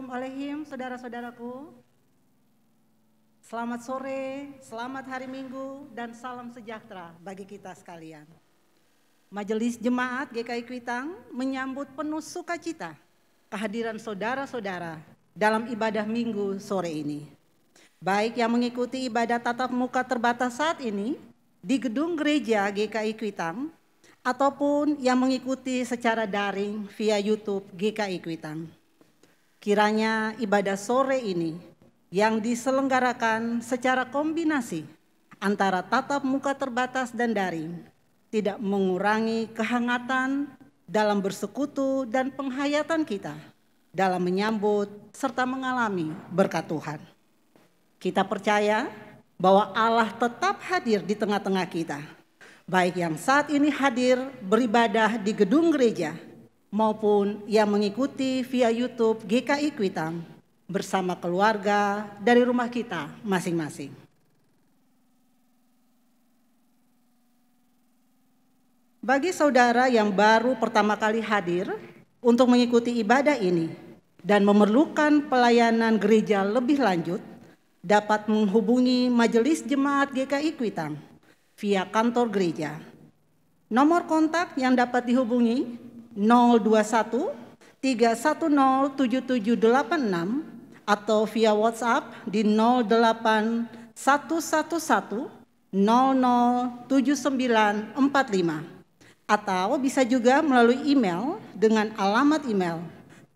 Shalom Aleihim, saudara-saudaraku. Selamat sore, selamat hari Minggu, dan salam sejahtera bagi kita sekalian. Majelis Jemaat GKI Kuitang menyambut penuh sukacita kehadiran saudara-saudara dalam ibadah Minggu sore ini. Baik yang mengikuti ibadah tatap muka terbatas saat ini di gedung gereja GKI Kuitang, ataupun yang mengikuti secara daring via YouTube GKI Kuitang. Kiranya ibadah sore ini yang diselenggarakan secara kombinasi antara tatap muka terbatas dan daring tidak mengurangi kehangatan dalam bersekutu dan penghayatan kita dalam menyambut serta mengalami berkat Tuhan. Kita percaya bahwa Allah tetap hadir di tengah-tengah kita, baik yang saat ini hadir beribadah di gedung gereja maupun yang mengikuti via YouTube GKI Kuitang bersama keluarga dari rumah kita masing-masing. Bagi saudara yang baru pertama kali hadir untuk mengikuti ibadah ini dan memerlukan pelayanan gereja lebih lanjut, dapat menghubungi Majelis Jemaat GKI Kuitang via kantor gereja. Nomor kontak yang dapat dihubungi 021 310 7786 atau via WhatsApp di 08 111 007945, atau bisa juga melalui email dengan alamat email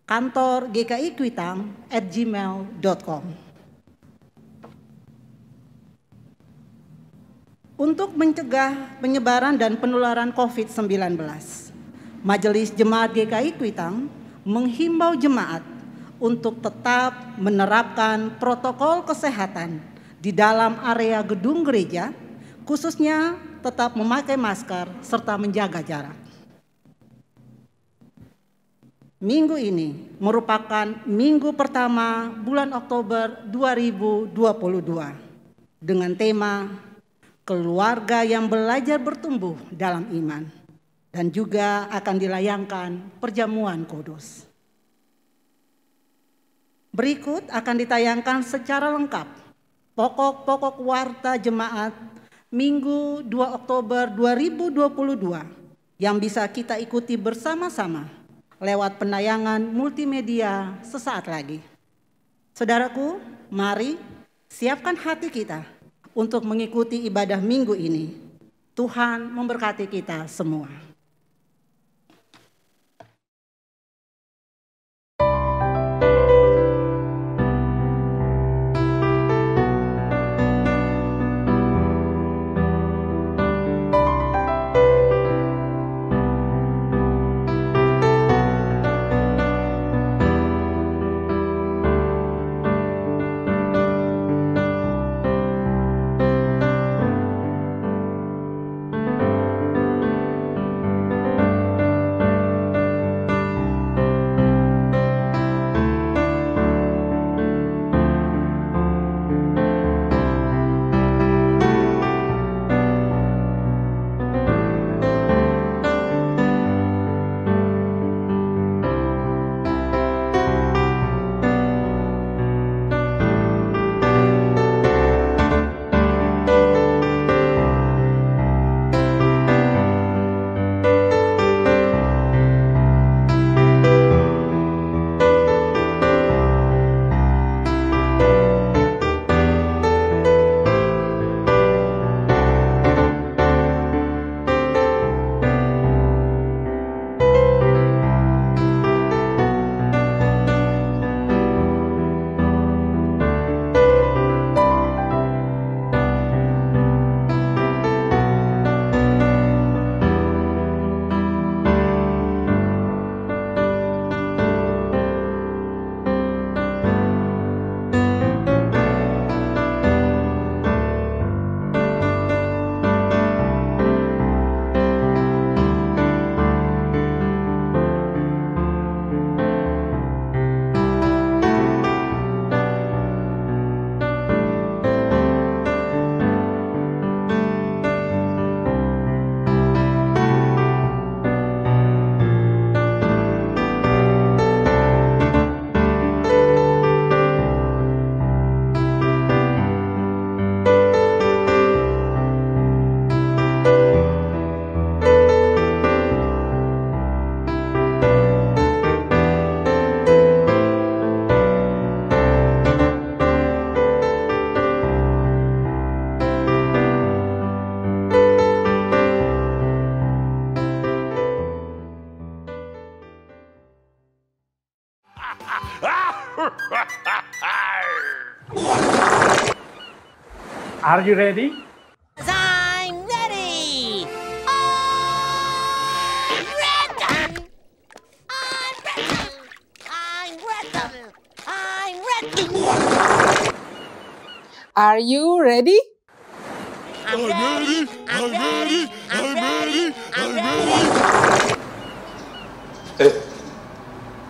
kantor@gkikuitang@gmail.com. Untuk mencegah penyebaran dan penularan COVID-19, Majelis Jemaat GKI Kuitang menghimbau jemaat untuk tetap menerapkan protokol kesehatan di dalam area gedung gereja, khususnya tetap memakai masker serta menjaga jarak. Minggu ini merupakan minggu pertama bulan Oktober 2022 dengan tema Keluarga yang Belajar Bertumbuh dalam Iman, dan juga akan dilayangkan perjamuan kudus. Berikut akan ditayangkan secara lengkap pokok-pokok warta jemaat Minggu 2 Oktober 2022 yang bisa kita ikuti bersama-sama lewat penayangan multimedia sesaat lagi. Saudaraku, mari siapkan hati kita untuk mengikuti ibadah minggu ini. Tuhan memberkati kita semua. Are you ready? I'm ready! I'm ready! I'm ready! I'm ready! Are you ready? I'm ready! I'm ready! I'm ready! I'm ready!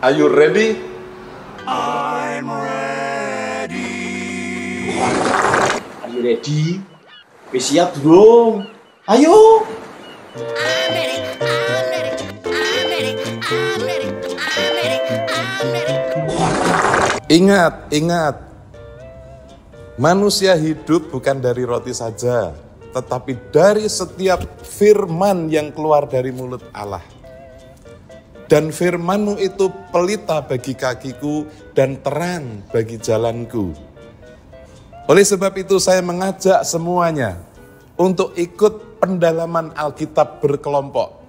Are you ready? I'm ready! Are you ready? Wis siap belum? Ayo! I'm ready! I'm ready! I'm ready! I'm ready! I'm ready! I'm ready! Ingat. Manusia hidup bukan dari roti saja, tetapi dari setiap firman yang keluar dari mulut Allah. Dan firman-Mu itu pelita bagi kakiku dan terang bagi jalanku. Oleh sebab itu saya mengajak semuanya untuk ikut pendalaman Alkitab berkelompok.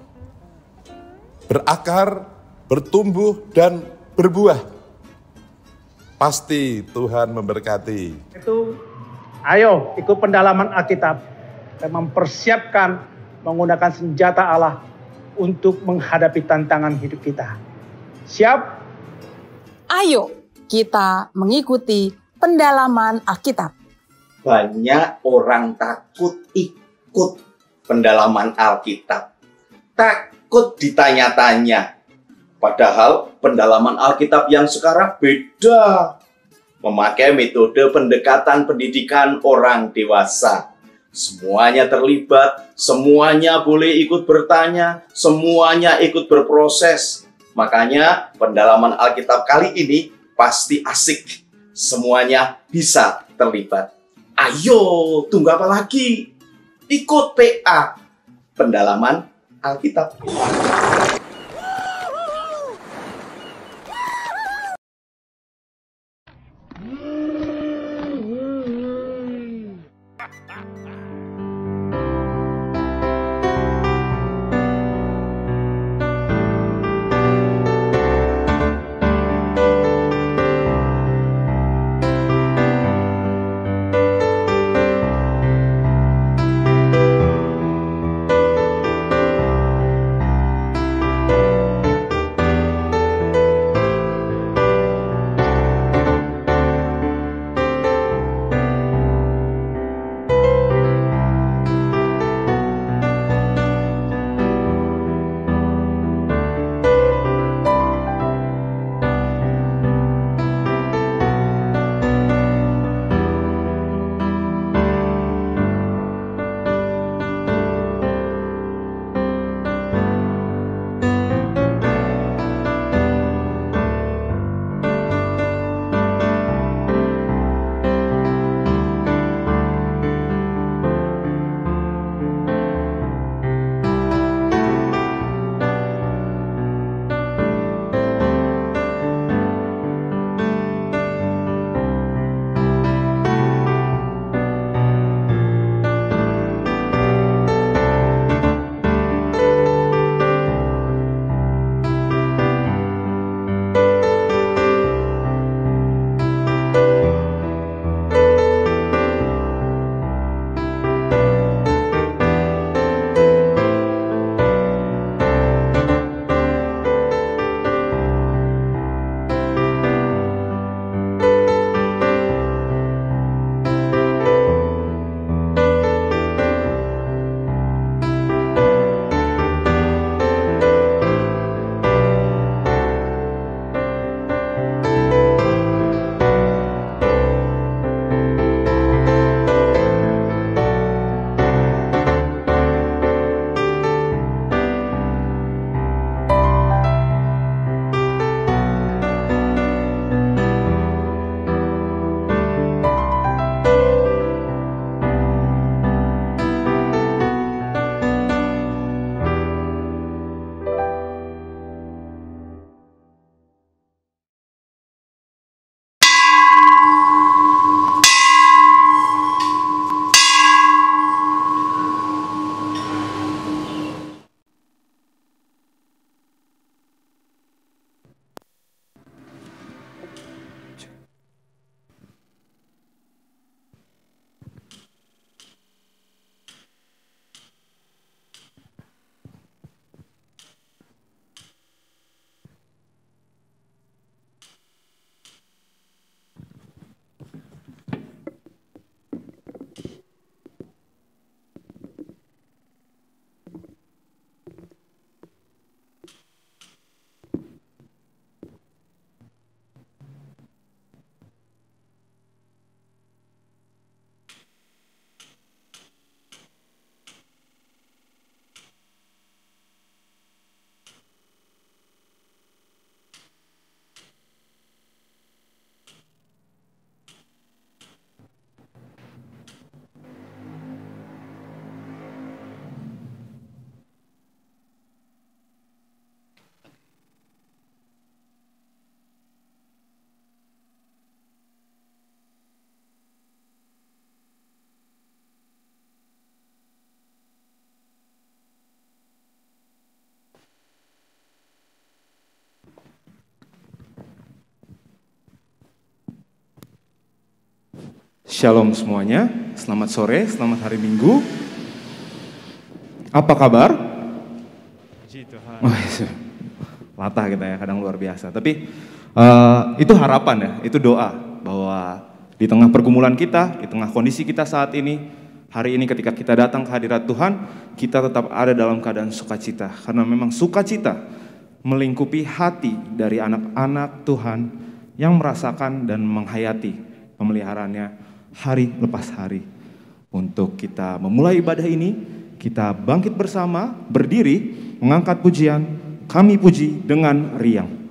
Berakar, bertumbuh, dan berbuah. Pasti Tuhan memberkati. Itu, ayo ikut pendalaman Alkitab dan mempersiapkan menggunakan senjata Allah untuk menghadapi tantangan hidup kita. Siap? Ayo kita mengikuti pendalaman Alkitab. Banyak orang takut ikut pendalaman Alkitab. Takut ditanya-tanya. Padahal pendalaman Alkitab yang sekarang beda. Memakai metode pendekatan pendidikan orang dewasa. Semuanya terlibat, semuanya boleh ikut bertanya, semuanya ikut berproses. Makanya pendalaman Alkitab kali ini pasti asik. Semuanya bisa terlibat. Ayo, tunggu apa lagi? Ikut PA, pendalaman Alkitab. Shalom semuanya, selamat sore, selamat hari Minggu. Apa kabar? Puji Tuhan. Latah kita ya, kadang luar biasa. Tapi itu harapan ya, itu doa bahwa di tengah pergumulan kita, di tengah kondisi kita saat ini, hari ini ketika kita datang ke hadirat Tuhan, kita tetap ada dalam keadaan sukacita. Karena memang sukacita melingkupi hati dari anak-anak Tuhan yang merasakan dan menghayati pemeliharaannya hari lepas hari. Untuk kita memulai ibadah ini, kita bangkit bersama, berdiri, mengangkat pujian, kami puji dengan riang.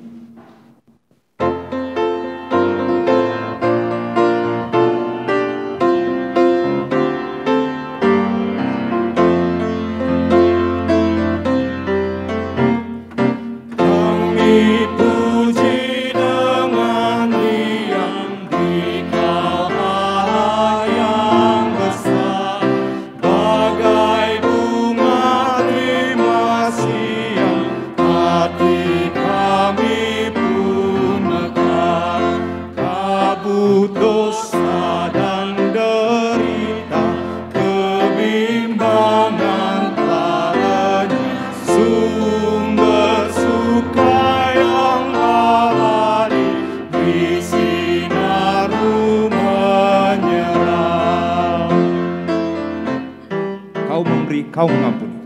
Kau mengampuni,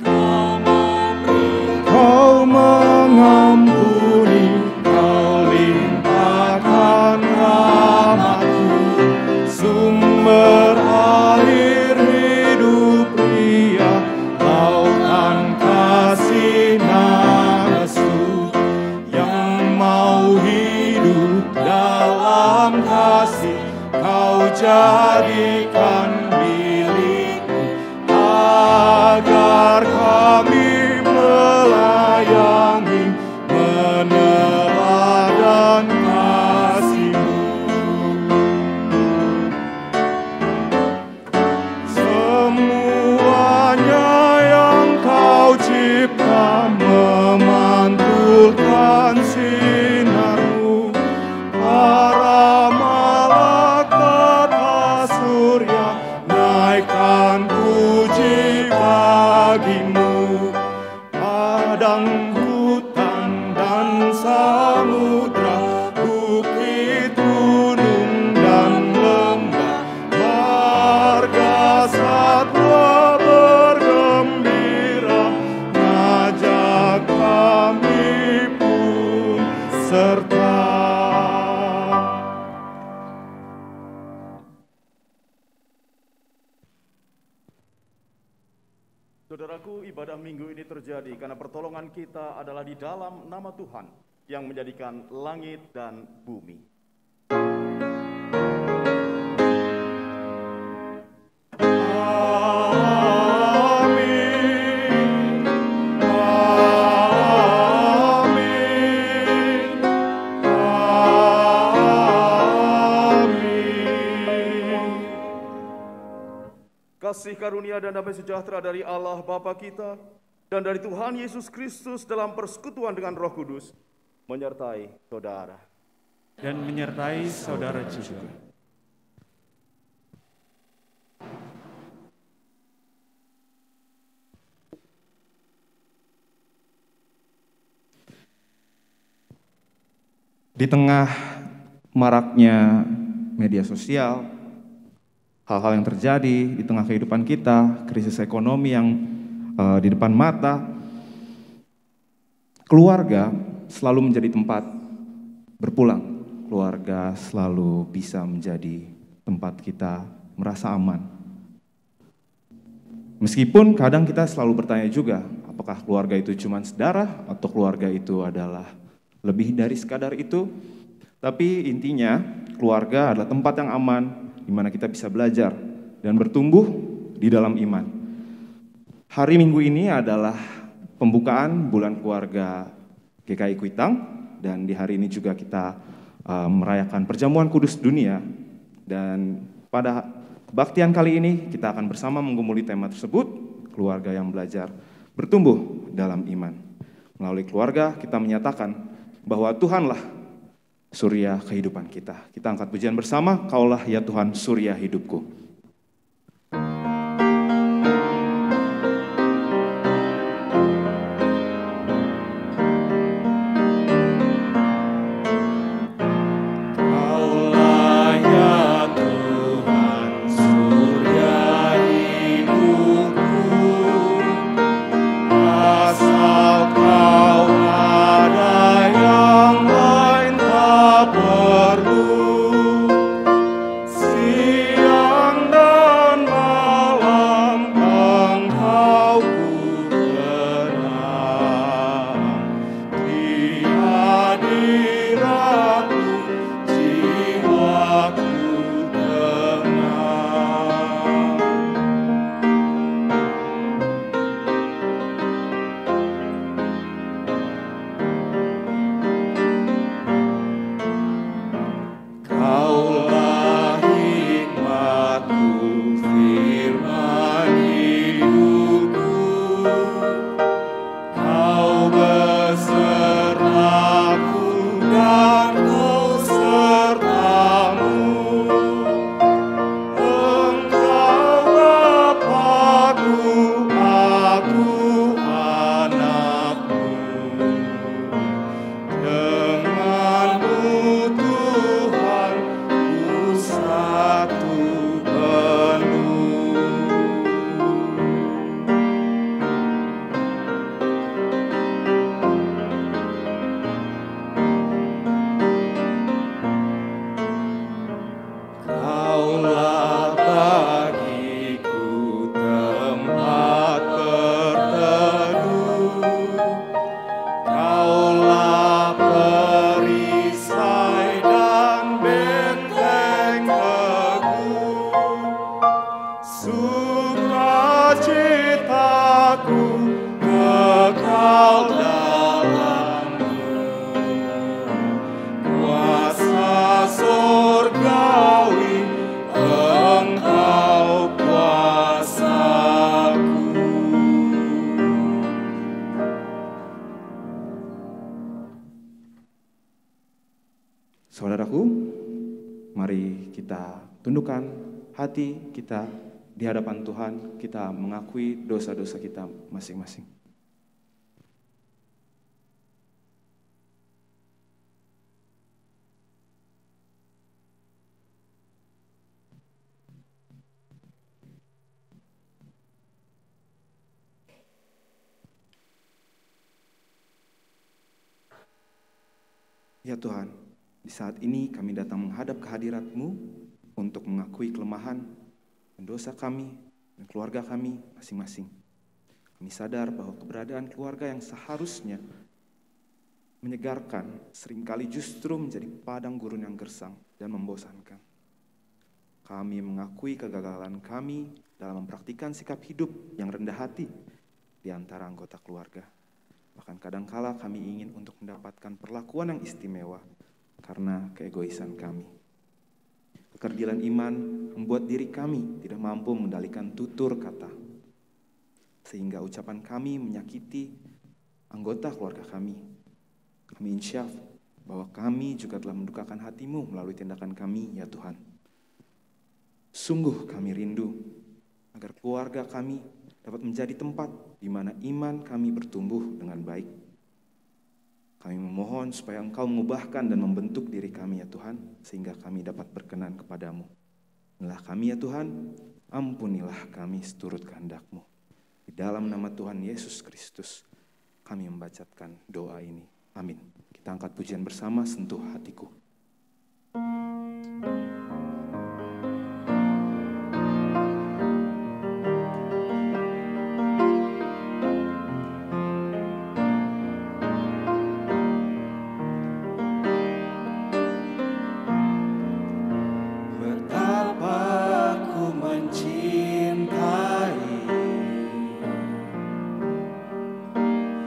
Kau mengampuni, Kau limpahkan rahmat-Mu, sumber air hidup pria, lautan kasih nafsu, yang mau hidup dalam kasih, Kau jadikan agar kami melayani, meneladan kasih-Mu. Semuanya yang Kau cipta memantulkan sinar-Mu, para malaikat surya naikkan puji bagi-Mu. Padang, hutan, dan samudra, bukit, gunung, dan lembah, marga satwa bergembira, ngajak kami pun serta. Saudaraku, ibadah minggu ini terjadi karena pertolongan kita adalah di dalam nama Tuhan yang menjadikan langit dan bumi. Kasih karunia dan damai sejahtera dari Allah Bapa kita dan dari Tuhan Yesus Kristus dalam persekutuan dengan Roh Kudus menyertai saudara. Dan menyertai saudara juga. Di tengah maraknya media sosial, hal-hal yang terjadi di tengah kehidupan kita, krisis ekonomi yang di depan mata, keluarga selalu menjadi tempat berpulang. Keluarga selalu bisa menjadi tempat kita merasa aman. Meskipun kadang kita selalu bertanya juga, apakah keluarga itu cuma sedarah atau keluarga itu adalah lebih dari sekadar itu? Tapi intinya keluarga adalah tempat yang aman, di mana kita bisa belajar dan bertumbuh di dalam iman. Hari Minggu ini adalah pembukaan bulan keluarga GKI Kuitang, dan di hari ini juga kita merayakan perjamuan kudus dunia. Dan pada kebaktian kali ini kita akan bersama menggumuli tema tersebut, keluarga yang belajar bertumbuh dalam iman. Melalui keluarga kita menyatakan bahwa Tuhanlah surya kehidupan kita. Kita angkat pujian bersama, Kaulah ya Tuhan surya hidupku. Saudaraku, mari kita tundukkan hati kita di hadapan Tuhan, kita mengakui dosa-dosa kita masing-masing. Ya Tuhan, di saat ini kami datang menghadap kehadirat-Mu untuk mengakui kelemahan dan dosa kami dan keluarga kami masing-masing. Kami sadar bahwa keberadaan keluarga yang seharusnya menyegarkan seringkali justru menjadi padang gurun yang gersang dan membosankan. Kami mengakui kegagalan kami dalam mempraktikkan sikap hidup yang rendah hati di antara anggota keluarga. Bahkan kadangkala kami ingin untuk mendapatkan perlakuan yang istimewa karena keegoisan kami. Kekerdilan iman membuat diri kami tidak mampu mengendalikan tutur kata, sehingga ucapan kami menyakiti anggota keluarga kami. Kami insyaf bahwa kami juga telah mendukakan hati-Mu melalui tindakan kami, ya Tuhan. Sungguh kami rindu agar keluarga kami dapat menjadi tempat di mana iman kami bertumbuh dengan baik. Kami memohon supaya Engkau mengubahkan dan membentuk diri kami, ya Tuhan, sehingga kami dapat berkenan kepadamu. Inilah kami, ya Tuhan, ampunilah kami seturut kehendak-Mu. Di dalam nama Tuhan Yesus Kristus, kami membacakan doa ini. Amin. Kita angkat pujian bersama, Sentuh Hatiku.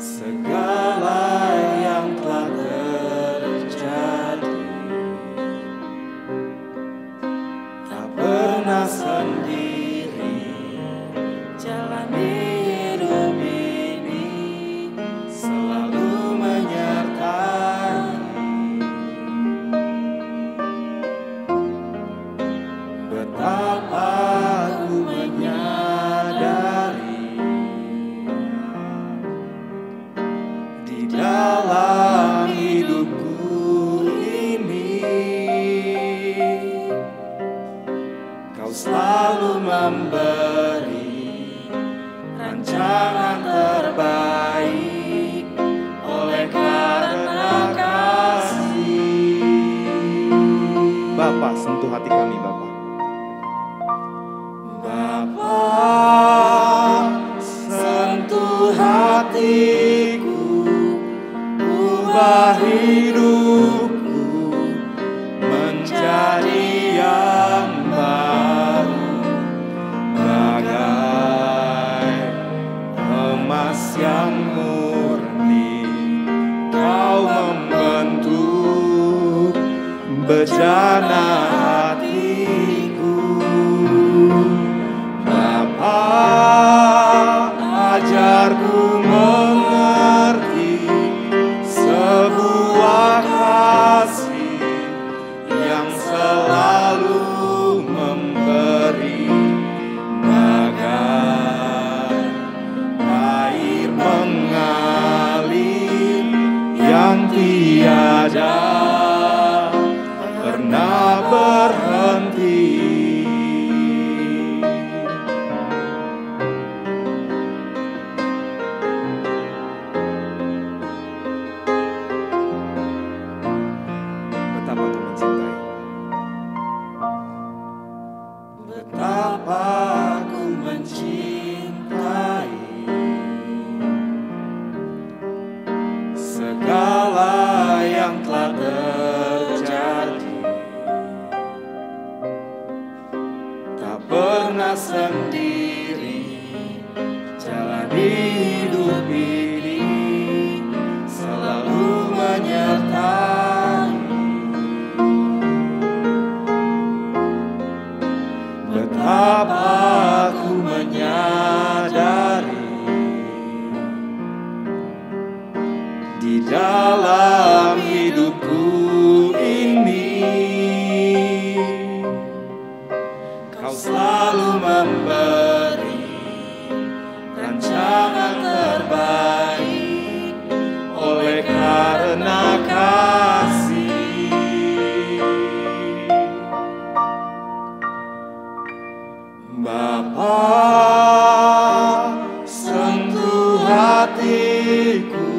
Segala yang telah terjadi di dalam hidupku ini. Kau selalu memberi rancangan terbaik oleh karena kasih. Bapa, sentuh hati kami, Bapa. Bapa, sentuh hatiku, ubah hidupku menjadi yang baru, bagai emas yang murni. Kau membentuk bejana hatiku. Bapa, ajarku mengerti sebuah kasih yang selalu memberi, bagai air mengalir yang tiada pernah berhenti. Betapa kau mencintai. Betapa aku mencintai segala yang telah terjadi. Tak pernah sendiri jalani hidup ini, selalu menyertai. Betapa aku menyadari di dalam hidupku ini, Kau selalu memberi rancangan terbaik oleh karena kasih. Bapa, sentuh hatiku,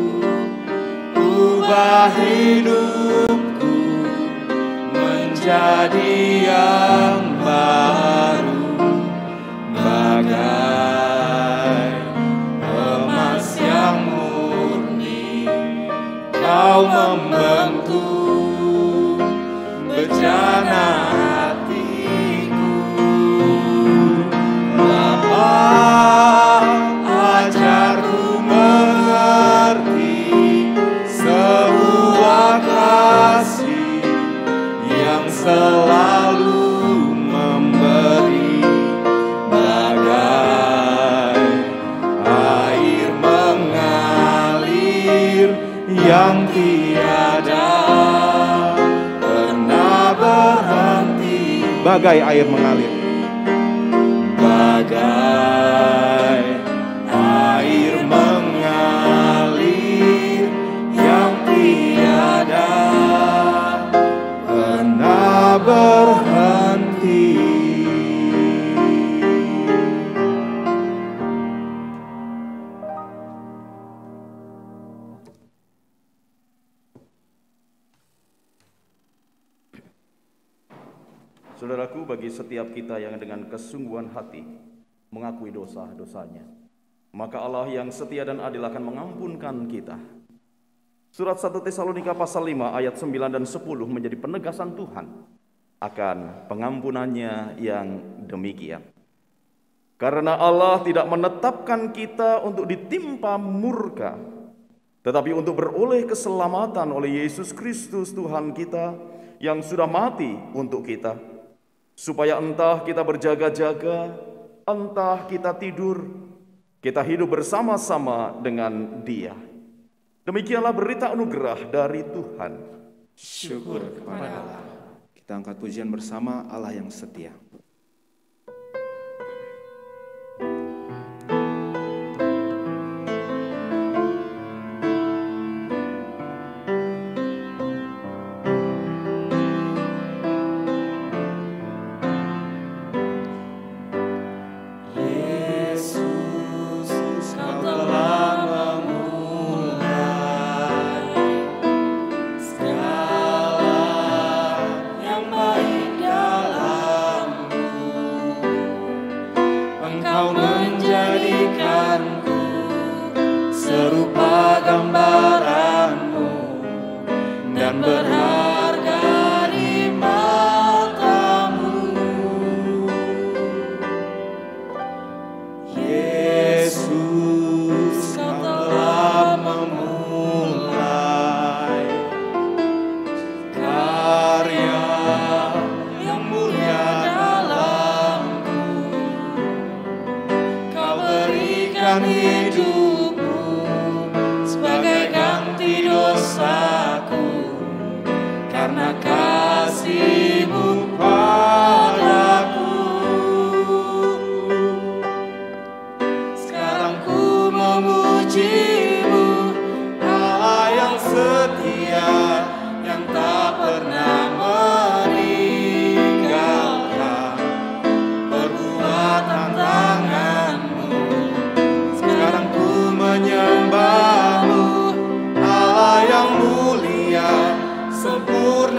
ubah hidupku menjadi yang baru, bagai emas yang murni. Kau membentuk bejana hatiku. Bapa, ajarku mengerti sebuah kasih yang selalu memberi, bagai air mengalir yang tiada pernah berhenti. Bagai air mengalir. Bagai air mengalir yang tiada pernah berhenti. Saudaraku, bagi setiap kita yang dengan kesungguhan hati mengakui dosa-dosanya, maka Allah yang setia dan adil akan mengampunkan kita. Surat 1 Tesalonika pasal 5 ayat 9 dan 10 menjadi penegasan Tuhan akan pengampunannya yang demikian. Karena Allah tidak menetapkan kita untuk ditimpa murka, tetapi untuk beroleh keselamatan oleh Yesus Kristus Tuhan kita yang sudah mati untuk kita. Supaya entah kita berjaga-jaga, entah kita tidur, kita hidup bersama-sama dengan Dia. Demikianlah berita anugerah dari Tuhan. Syukur kepada Allah. Kita angkat pujian bersama Allah yang setia.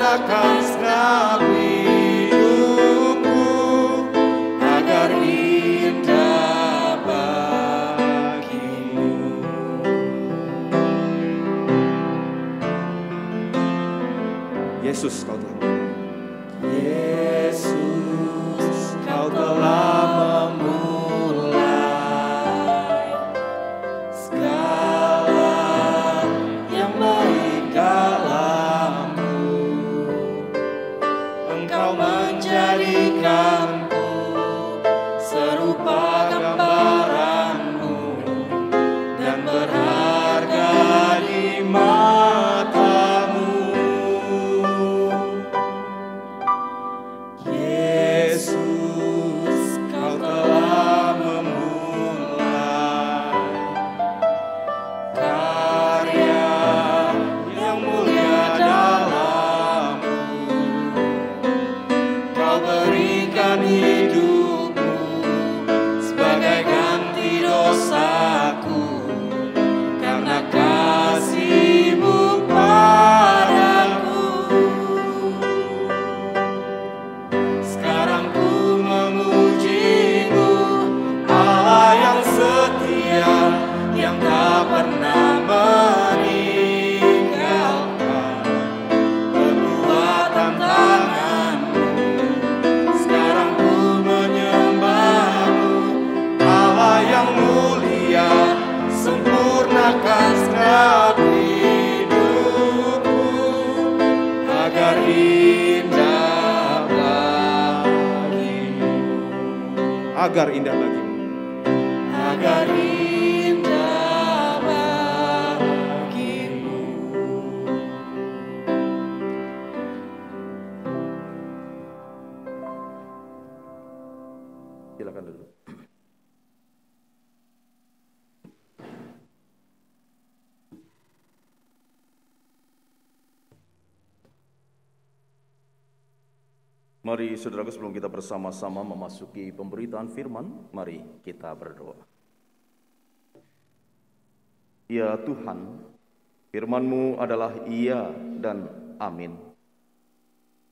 sempurnakan segenap hidupku agar indah bagimu. Yesus, kau telah Yesus, kau telah memulai segala yang baik dalamku. Engkau menjadikanku serupa gambaranmu dan berharga di matamu. Yesus, kau telah memulai karya yang mulia dalamku. Kau berikan hidupmu sebagai ganti dosaku karena kasih-Mu padaku. Sekarang ku memuji-Mu, Allah yang setia, yang tak pernah meninggalkan perbuatan tangan-Mu. Sekarang ku menyembah-Mu, Allah yang mulia, sempurnakan segenap hidupku agar indah bagimu. agar indah bagimu. Agar indah bagimu. Silakan dulu. Mari saudaraku, sebelum kita bersama-sama memasuki pemberitaan firman, mari kita berdoa. Ya Tuhan, firman-Mu adalah iya dan amin.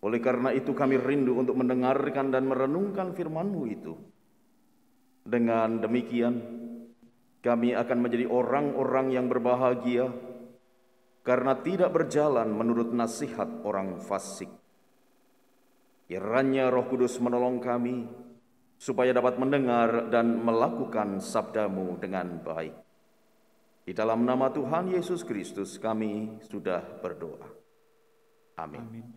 Oleh karena itu kami rindu untuk mendengarkan dan merenungkan firman-Mu itu. Dengan demikian, kami akan menjadi orang-orang yang berbahagia karena tidak berjalan menurut nasihat orang fasik. Kiranya Roh Kudus menolong kami supaya dapat mendengar dan melakukan sabda-Mu dengan baik. Di dalam nama Tuhan Yesus Kristus kami sudah berdoa. Amin. Amin.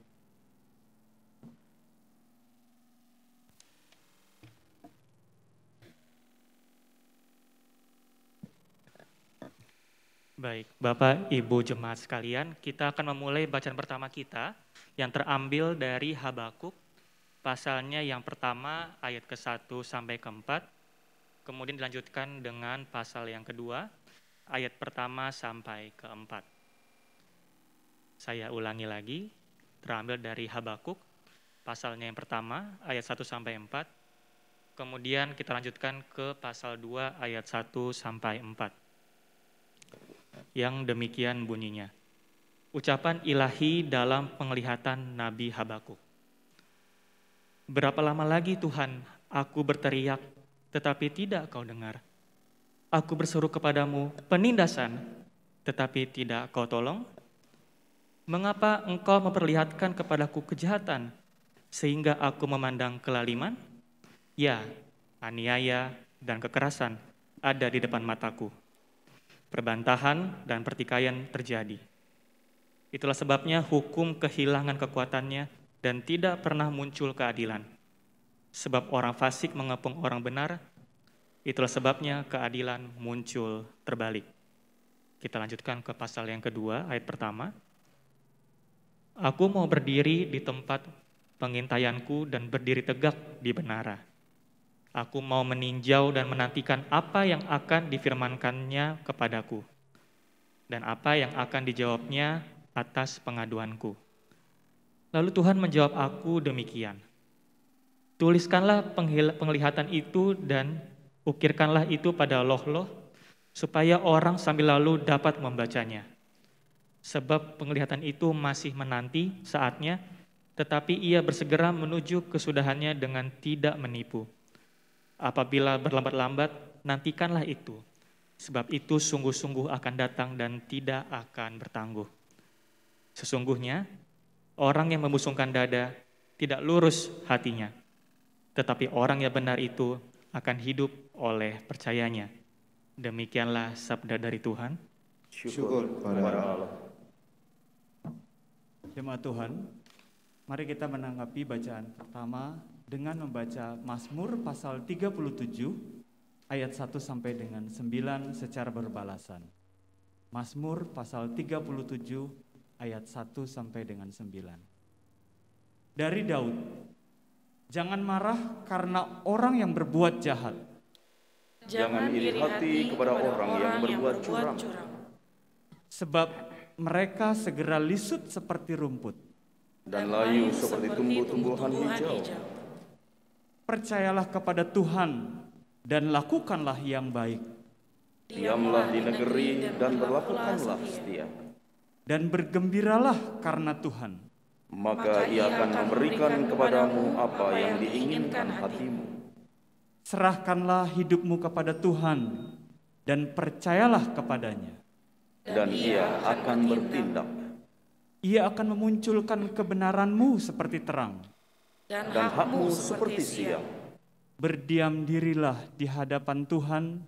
Baik, Bapak, Ibu jemaat sekalian, kita akan memulai bacaan pertama kita yang terambil dari Habakuk, pasalnya yang pertama ayat ke-1 sampai ke-4, kemudian dilanjutkan dengan pasal yang kedua, ayat pertama sampai ke-4. Saya ulangi lagi, terambil dari Habakuk, pasalnya yang pertama ayat 1 sampai 4, kemudian kita lanjutkan ke pasal 2 ayat 1 sampai 4. Yang demikian bunyinya. Ucapan ilahi dalam penglihatan Nabi Habakuk. Berapa lama lagi Tuhan, aku berteriak, tetapi tidak kau dengar. Aku berseru kepadamu penindasan, tetapi tidak kau tolong. Mengapa engkau memperlihatkan kepadaku kejahatan, sehingga aku memandang kelaliman? Ya, aniaya dan kekerasan ada di depan mataku. Perbantahan dan pertikaian terjadi. Itulah sebabnya hukum kehilangan kekuatannya dan tidak pernah muncul keadilan. Sebab orang fasik mengepung orang benar, itulah sebabnya keadilan muncul terbalik. Kita lanjutkan ke pasal yang kedua, ayat pertama. Aku mau berdiri di tempat pengintaianku dan berdiri tegak di benara. Aku mau meninjau dan menantikan apa yang akan difirmankannya kepadaku, dan apa yang akan dijawabnya atas pengaduanku. Lalu Tuhan menjawab aku demikian, tuliskanlah penglihatan itu dan ukirkanlah itu pada loh-loh, supaya orang sambil lalu dapat membacanya. sebab penglihatan itu masih menanti saatnya, tetapi ia bersegera menuju kesudahannya dengan tidak menipu. Apabila berlambat-lambat, nantikanlah itu, sebab itu sungguh-sungguh akan datang dan tidak akan bertangguh. Sesungguhnya, orang yang membusungkan dada tidak lurus hatinya, tetapi orang yang benar itu akan hidup oleh percayanya. Demikianlah sabda dari Tuhan. Syukur kepada Allah. Jemaat Tuhan, mari kita menanggapi bacaan pertama dengan membaca Mazmur pasal 37 ayat 1 sampai dengan 9 secara berbalasan. Mazmur pasal 37 ayat 1 sampai dengan 9. Dari Daud, jangan marah karena orang yang berbuat jahat. Jangan iri hati kepada orang yang berbuat curang. Sebab mereka segera lisut seperti rumput dan layu seperti tumbuh-tumbuhan hijau. Percayalah kepada Tuhan dan lakukanlah yang baik. Diamlah di negeri dan berlakukanlah setia. Dan bergembiralah karena Tuhan. Maka ia akan memberikan kepadamu apa yang diinginkan hatimu. Serahkanlah hidupmu kepada Tuhan dan percayalah kepadanya. Dan ia akan bertindak. Ia akan memunculkan kebenaranmu seperti terang. Dan hakmu seperti siang. Berdiam dirilah di hadapan Tuhan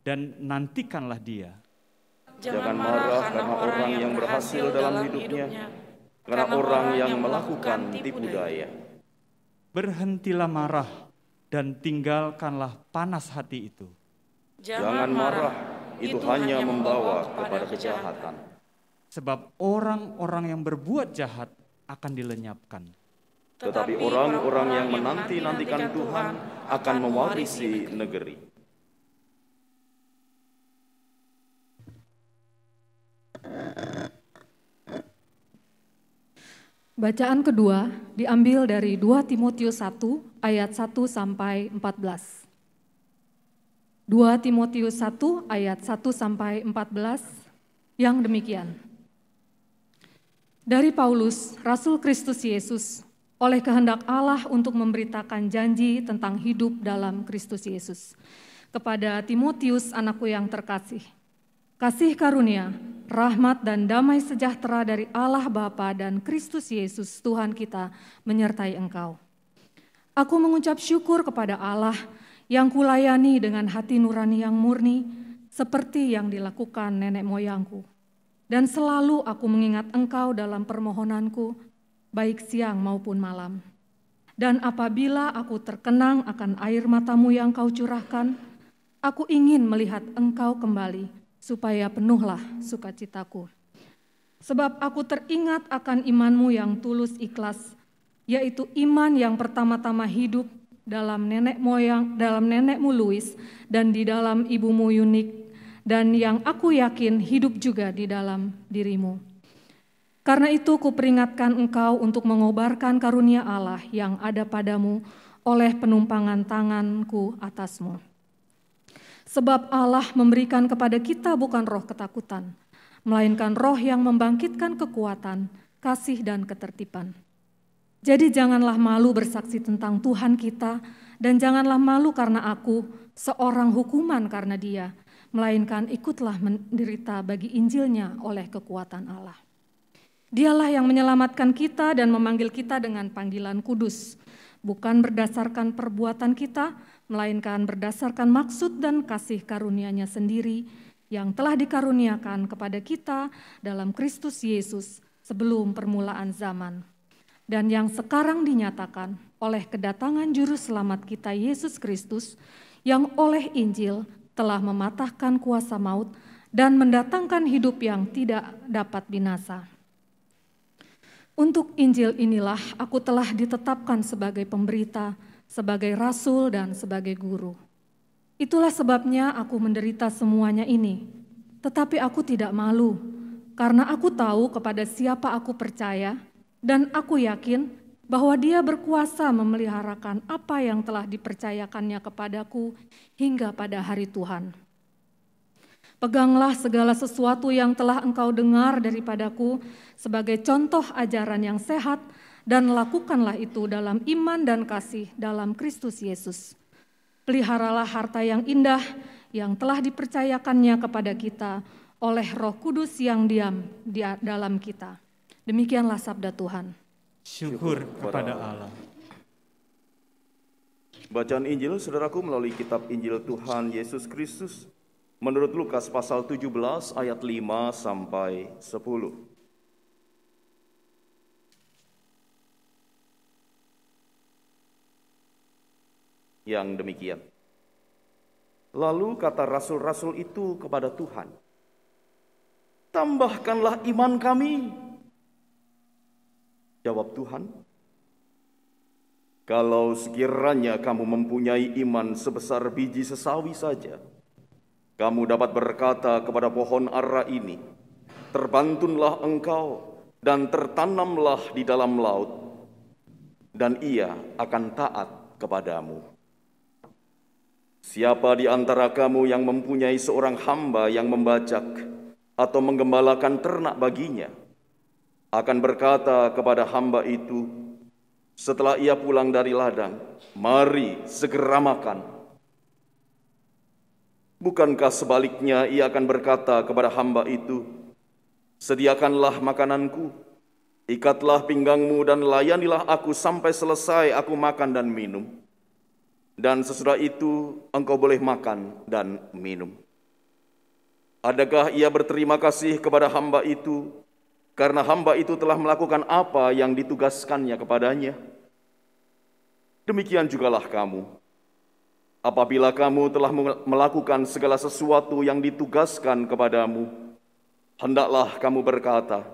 dan nantikanlah Dia. Jangan marah karena orang yang berhasil dalam hidupnya, karena orang yang melakukan tipu daya. Berhentilah marah dan tinggalkanlah panas hati itu. Jangan marah, itu hanya membawa kepada kejahatan. Sebab orang-orang yang berbuat jahat akan dilenyapkan. Tetapi orang-orang yang menanti-nantikan Tuhan akan mewarisi negeri. Bacaan kedua diambil dari 2 Timotius 1 ayat 1 sampai 14. 2 Timotius 1 ayat 1 sampai 14 yang demikian. Dari Paulus, Rasul Kristus Yesus, oleh kehendak Allah untuk memberitakan janji tentang hidup dalam Kristus Yesus. Kepada Timotius, anakku yang terkasih, kasih karunia, rahmat dan damai sejahtera dari Allah Bapa dan Kristus Yesus Tuhan kita menyertai engkau. Aku mengucap syukur kepada Allah yang kulayani dengan hati nurani yang murni, seperti yang dilakukan nenek moyangku. Dan selalu aku mengingat engkau dalam permohonanku, baik siang maupun malam. Dan apabila aku terkenang akan air matamu yang kau curahkan, aku ingin melihat engkau kembali, supaya penuhlah sukacitaku. Sebab aku teringat akan imanmu yang tulus ikhlas, yaitu iman yang pertama-tama hidup dalam nenekmu Louis dan di dalam ibumu Yunik, dan yang aku yakin hidup juga di dalam dirimu. Karena itu kuperingatkan engkau untuk mengobarkan karunia Allah yang ada padamu oleh penumpangan tanganku atasmu. Sebab Allah memberikan kepada kita bukan roh ketakutan, melainkan roh yang membangkitkan kekuatan, kasih dan ketertiban. Jadi janganlah malu bersaksi tentang Tuhan kita, dan janganlah malu karena aku, seorang hukuman karena Dia, melainkan ikutlah menderita bagi Injilnya oleh kekuatan Allah. Dialah yang menyelamatkan kita dan memanggil kita dengan panggilan kudus, bukan berdasarkan perbuatan kita, melainkan berdasarkan maksud dan kasih karunia-Nya sendiri yang telah dikaruniakan kepada kita dalam Kristus Yesus sebelum permulaan zaman, dan yang sekarang dinyatakan oleh kedatangan Juru Selamat kita Yesus Kristus, yang oleh Injil telah mematahkan kuasa maut dan mendatangkan hidup yang tidak dapat binasa. Untuk Injil inilah aku telah ditetapkan sebagai pemberita, sebagai rasul dan sebagai guru. Itulah sebabnya aku menderita semuanya ini, tetapi aku tidak malu, karena aku tahu kepada siapa aku percaya, dan aku yakin bahwa Dia berkuasa memeliharakan apa yang telah dipercayakannya kepadaku hingga pada hari Tuhan. Peganglah segala sesuatu yang telah engkau dengar daripadaku sebagai contoh ajaran yang sehat, dan lakukanlah itu dalam iman dan kasih dalam Kristus Yesus. Peliharalah harta yang indah yang telah dipercayakannya kepada kita oleh Roh Kudus yang diam di dalam kita. Demikianlah sabda Tuhan. Syukur kepada Allah. Bacaan Injil saudaraku melalui kitab Injil Tuhan Yesus Kristus menurut Lukas pasal 17 ayat 5 sampai 10. Yang demikian. Lalu kata rasul-rasul itu kepada Tuhan, "Tambahkanlah iman kami." Jawab Tuhan, "Kalau sekiranya kamu mempunyai iman sebesar biji sesawi saja, kamu dapat berkata kepada pohon ara ini, 'Terbantunlah engkau dan tertanamlah di dalam laut,' dan ia akan taat kepadamu. Siapa di antara kamu yang mempunyai seorang hamba yang membajak atau menggembalakan ternak baginya, akan berkata kepada hamba itu setelah ia pulang dari ladang, 'Mari segera makan'? Bukankah sebaliknya ia akan berkata kepada hamba itu, 'Sediakanlah makananku, ikatlah pinggangmu dan layanilah aku sampai selesai aku makan dan minum. Dan sesudah itu engkau boleh makan dan minum.' Adakah ia berterima kasih kepada hamba itu karena hamba itu telah melakukan apa yang ditugaskannya kepadanya? Demikian jugalah kamu. Apabila kamu telah melakukan segala sesuatu yang ditugaskan kepadamu, hendaklah kamu berkata,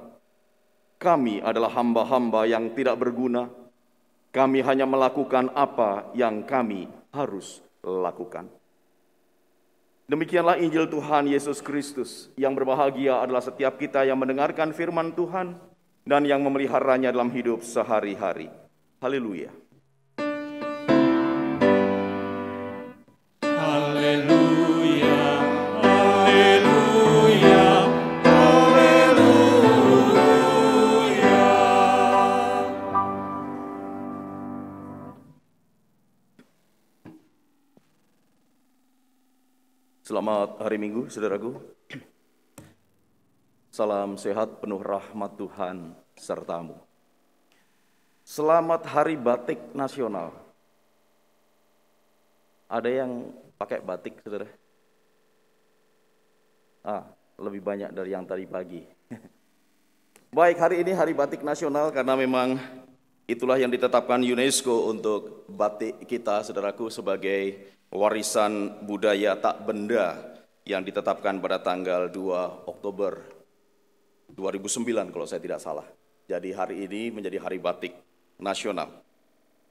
'Kami adalah hamba-hamba yang tidak berguna. Kami hanya melakukan apa yang kami harus lakukan.'" Demikianlah Injil Tuhan Yesus Kristus. Yang berbahagia adalah setiap kita yang mendengarkan firman Tuhan dan yang memeliharanya dalam hidup sehari-hari. Haleluya. Haleluya, haleluya, haleluya. Selamat hari Minggu, saudaraku. Salam sehat penuh rahmat Tuhan sertamu. Selamat Hari Batik Nasional. Ada yang pakai batik, saudara? Lebih banyak dari yang tadi pagi. Baik, hari ini Hari Batik Nasional karena memang itulah yang ditetapkan UNESCO untuk batik kita, saudaraku, sebagai warisan budaya tak benda yang ditetapkan pada tanggal 2 Oktober 2009 kalau saya tidak salah. Jadi hari ini menjadi Hari Batik Nasional.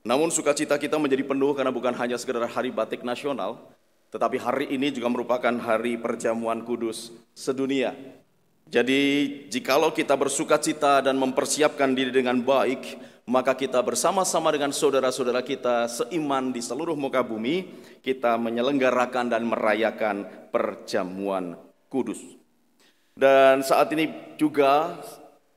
Namun sukacita kita menjadi penuh karena bukan hanya sekedar Hari Batik Nasional, tetapi hari ini juga merupakan Hari Perjamuan Kudus Sedunia. Jadi jikalau kita bersukacita dan mempersiapkan diri dengan baik, maka kita bersama-sama dengan saudara-saudara kita seiman di seluruh muka bumi, kita menyelenggarakan dan merayakan Perjamuan Kudus. Dan saat ini juga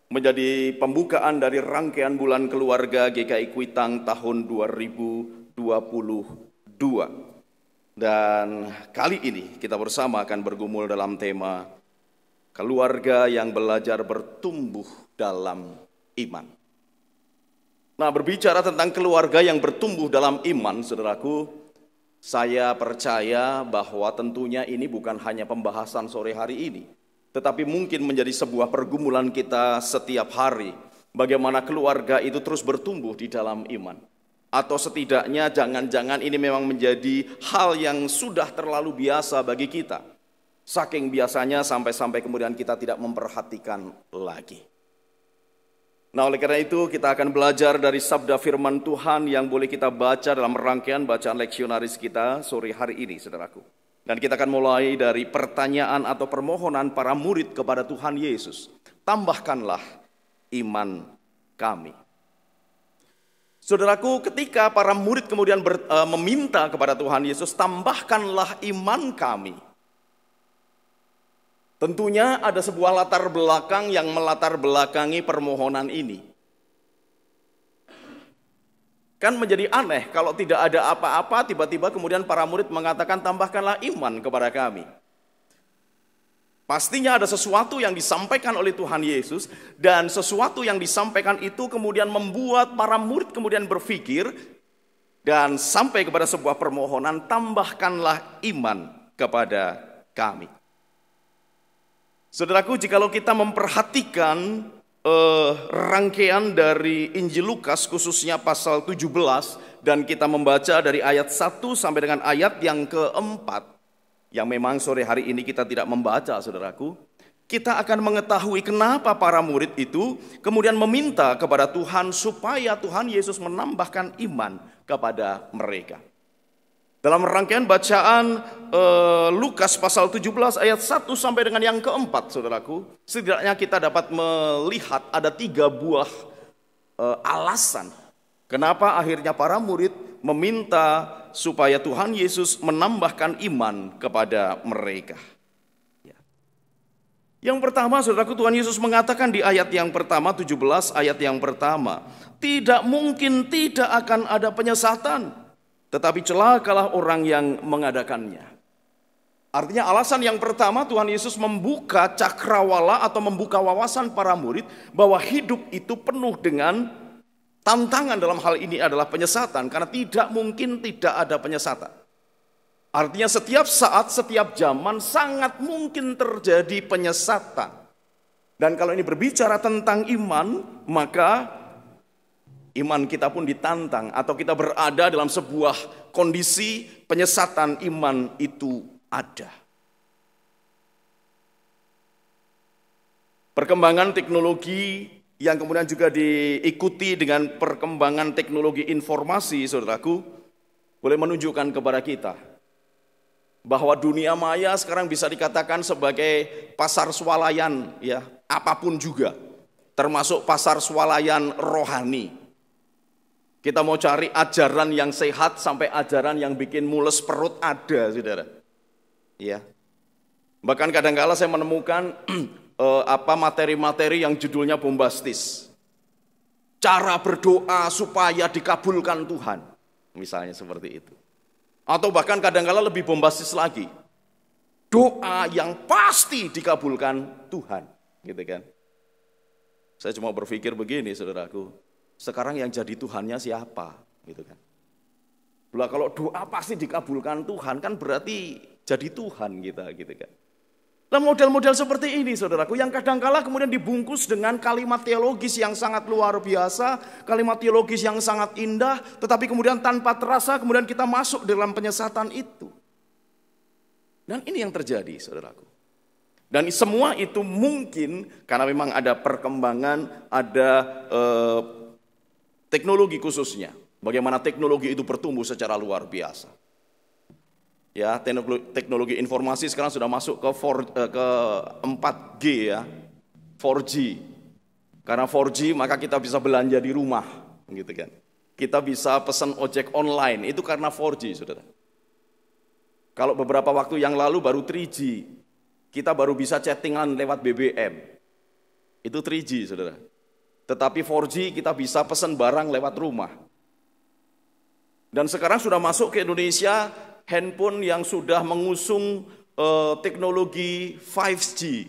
menjadi pembukaan dari rangkaian bulan keluarga GKI Kuitang tahun 2022. Dan kali ini kita bersama akan bergumul dalam tema keluarga yang belajar bertumbuh dalam iman. Nah, berbicara tentang keluarga yang bertumbuh dalam iman, saudaraku, saya percaya bahwa tentunya ini bukan hanya pembahasan sore hari ini, tetapi mungkin menjadi sebuah pergumulan kita setiap hari, bagaimana keluarga itu terus bertumbuh di dalam iman. Atau setidaknya jangan-jangan ini memang menjadi hal yang sudah terlalu biasa bagi kita. Saking biasanya sampai-sampai kemudian kita tidak memperhatikan lagi. Nah, oleh karena itu kita akan belajar dari sabda firman Tuhan yang boleh kita baca dalam rangkaian bacaan leksionaris kita sore hari ini, saudaraku. Dan kita akan mulai dari pertanyaan atau permohonan para murid kepada Tuhan Yesus. Tambahkanlah iman kami. Saudaraku, ketika para murid kemudian meminta kepada Tuhan Yesus, tambahkanlah iman kami. Tentunya ada sebuah latar belakang yang melatar belakangi permohonan ini. Kan menjadi aneh kalau tidak ada apa-apa, tiba-tiba kemudian para murid mengatakan, tambahkanlah iman kepada kami. Pastinya ada sesuatu yang disampaikan oleh Tuhan Yesus, dan sesuatu yang disampaikan itu kemudian membuat para murid kemudian berpikir, dan sampai kepada sebuah permohonan, tambahkanlah iman kepada kami. Saudaraku, jikalau kita memperhatikan rangkaian dari Injil Lukas, khususnya pasal 17, dan kita membaca dari ayat 1 sampai dengan ayat yang keempat, yang memang sore hari ini kita tidak membaca, saudaraku, kita akan mengetahui kenapa para murid itu kemudian meminta kepada Tuhan supaya Tuhan Yesus menambahkan iman kepada mereka. Dalam rangkaian bacaan Lukas pasal 17 ayat 1 sampai dengan yang keempat, saudaraku, setidaknya kita dapat melihat ada 3 buah alasan kenapa akhirnya para murid meminta supaya Tuhan Yesus menambahkan iman kepada mereka. Yang pertama, saudaraku, Tuhan Yesus mengatakan di ayat yang pertama, 17 ayat yang pertama, tidak mungkin tidak akan ada penyesatan, tetapi celakalah orang yang mengadakannya. Artinya alasan yang pertama, Tuhan Yesus membuka cakrawala atau membuka wawasan para murid bahwa hidup itu penuh dengan tantangan. Dalam hal ini adalah penyesatan, karena tidak mungkin tidak ada penyesatan. Artinya setiap saat, setiap zaman sangat mungkin terjadi penyesatan. Dan kalau ini berbicara tentang iman, maka iman kita pun ditantang, atau kita berada dalam sebuah kondisi penyesatan. Iman itu ada. Perkembangan teknologi yang kemudian juga diikuti dengan perkembangan teknologi informasi, saudaraku, boleh menunjukkan kepada kita bahwa dunia maya sekarang bisa dikatakan sebagai pasar swalayan, ya, apapun juga, termasuk pasar swalayan rohani. Kita mau cari ajaran yang sehat sampai ajaran yang bikin mules perut ada, saudara. Ya. Bahkan kadang-kala saya menemukan materi-materi yang judulnya bombastis. Cara berdoa supaya dikabulkan Tuhan, misalnya seperti itu. Atau bahkan kadang-kala lebih bombastis lagi, doa yang pasti dikabulkan Tuhan, gitu kan. Saya cuma berpikir begini, saudaraku, sekarang yang jadi Tuhannya siapa, gitu kan. Lah kalau doa pasti dikabulkan Tuhan, kan berarti jadi Tuhan kita, gitu kan. Nah, model-model seperti ini, saudaraku, yang kadangkala kemudian dibungkus dengan kalimat teologis yang sangat luar biasa, kalimat teologis yang sangat indah, tetapi kemudian tanpa terasa kemudian kita masuk dalam penyesatan itu. Dan ini yang terjadi, saudaraku. Dan semua itu mungkin karena memang ada perkembangan, ada teknologi khususnya. Bagaimana teknologi itu bertumbuh secara luar biasa. Ya, teknologi informasi sekarang sudah masuk ke 4G, ya, 4G. Karena 4G maka kita bisa belanja di rumah, gitu kan. Kita bisa pesan ojek online, itu karena 4G, saudara. Kalau beberapa waktu yang lalu baru 3G, kita baru bisa chattingan lewat BBM, itu 3G, saudara. Tetapi 4G kita bisa pesan barang lewat rumah. Dan sekarang sudah masuk ke Indonesia handphone yang sudah mengusung teknologi 5G.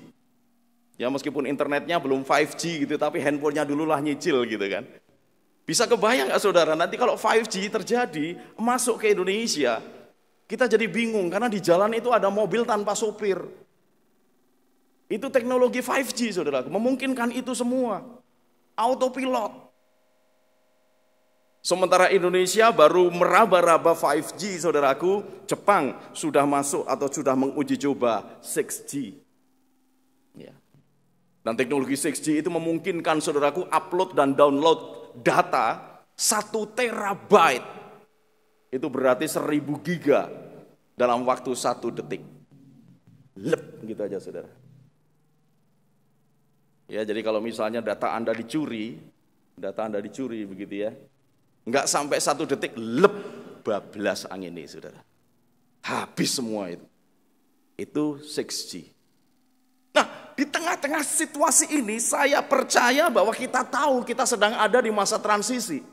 Ya, meskipun internetnya belum 5G gitu, tapi handphonenya dulu lah nyicil gitu kan. Bisa kebayang nggak, saudara, nanti kalau 5G terjadi masuk ke Indonesia, kita jadi bingung karena di jalan itu ada mobil tanpa sopir. Itu teknologi 5G, saudara, memungkinkan itu semua. Autopilot. Sementara Indonesia baru meraba-raba 5G, saudaraku, Jepang sudah masuk atau sudah menguji coba 6G. Ya. Dan teknologi 6G itu memungkinkan, saudaraku, upload dan download data 1 terabyte. Itu berarti 1000 giga dalam waktu 1 detik. Lep, gitu aja, saudara. Ya, jadi kalau misalnya data Anda dicuri begitu ya, enggak sampai 1 detik, lep, bablas angin ini, saudara. Habis semua itu. Itu 6G. di tengah-tengah situasi ini saya percaya bahwa kita tahu kita sedang ada di masa transisi.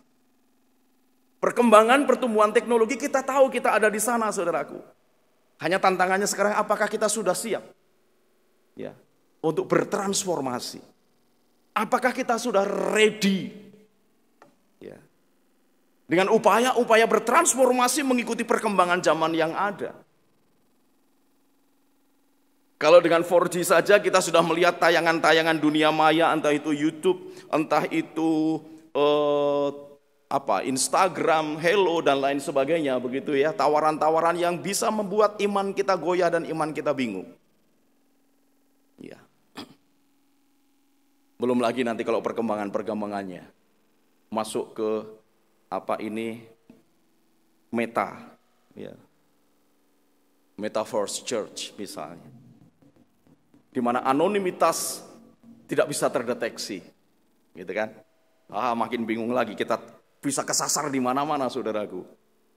Perkembangan pertumbuhan teknologi kita tahu kita ada di sana, saudaraku. Hanya tantangannya sekarang apakah kita sudah siap ya untuk bertransformasi? Apakah kita sudah ready ya dengan upaya-upaya bertransformasi mengikuti perkembangan zaman yang ada? Kalau dengan 4G saja kita sudah melihat tayangan-tayangan dunia maya, entah itu YouTube, entah itu Instagram, Hello dan lain sebagainya, begitu ya, tawaran-tawaran yang bisa membuat iman kita goyah dan iman kita bingung. Ya. Belum lagi nanti kalau perkembangannya masuk ke meta, ya, Metaverse Church misalnya, di mana anonimitas tidak bisa terdeteksi, gitu kan? Makin bingung lagi, kita bisa kesasar di mana-mana, saudaraku.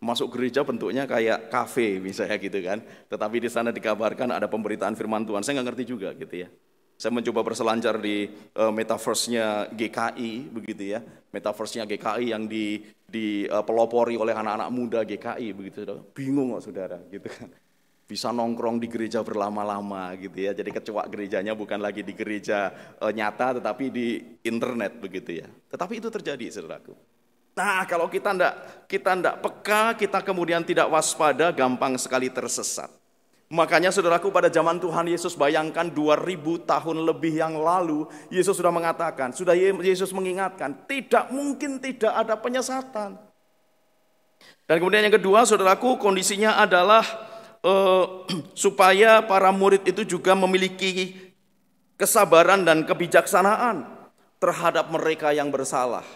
Masuk gereja bentuknya kayak kafe misalnya gitu kan, tetapi di sana dikabarkan ada pemberitaan firman Tuhan. Saya nggak ngerti juga gitu ya. Saya mencoba berselancar di metaverse-nya GKI begitu ya, metaverse-nya GKI yang dipelopori oleh anak-anak muda GKI begitu. Bingung kok saudara gitu kan. Bisa nongkrong di gereja berlama-lama gitu ya. Jadi kecoak gerejanya bukan lagi di gereja nyata tetapi di internet begitu ya. Tetapi itu terjadi, saudaraku. Nah, kalau kita enggak peka, kita kemudian tidak waspada, gampang sekali tersesat. Makanya saudaraku, pada zaman Tuhan Yesus, bayangkan 2000 tahun lebih yang lalu, Yesus sudah mengatakan, Yesus mengingatkan, tidak mungkin tidak ada penyesatan. Dan kemudian yang kedua, saudaraku, kondisinya adalah supaya para murid itu juga memiliki kesabaran dan kebijaksanaan terhadap mereka yang bersalah.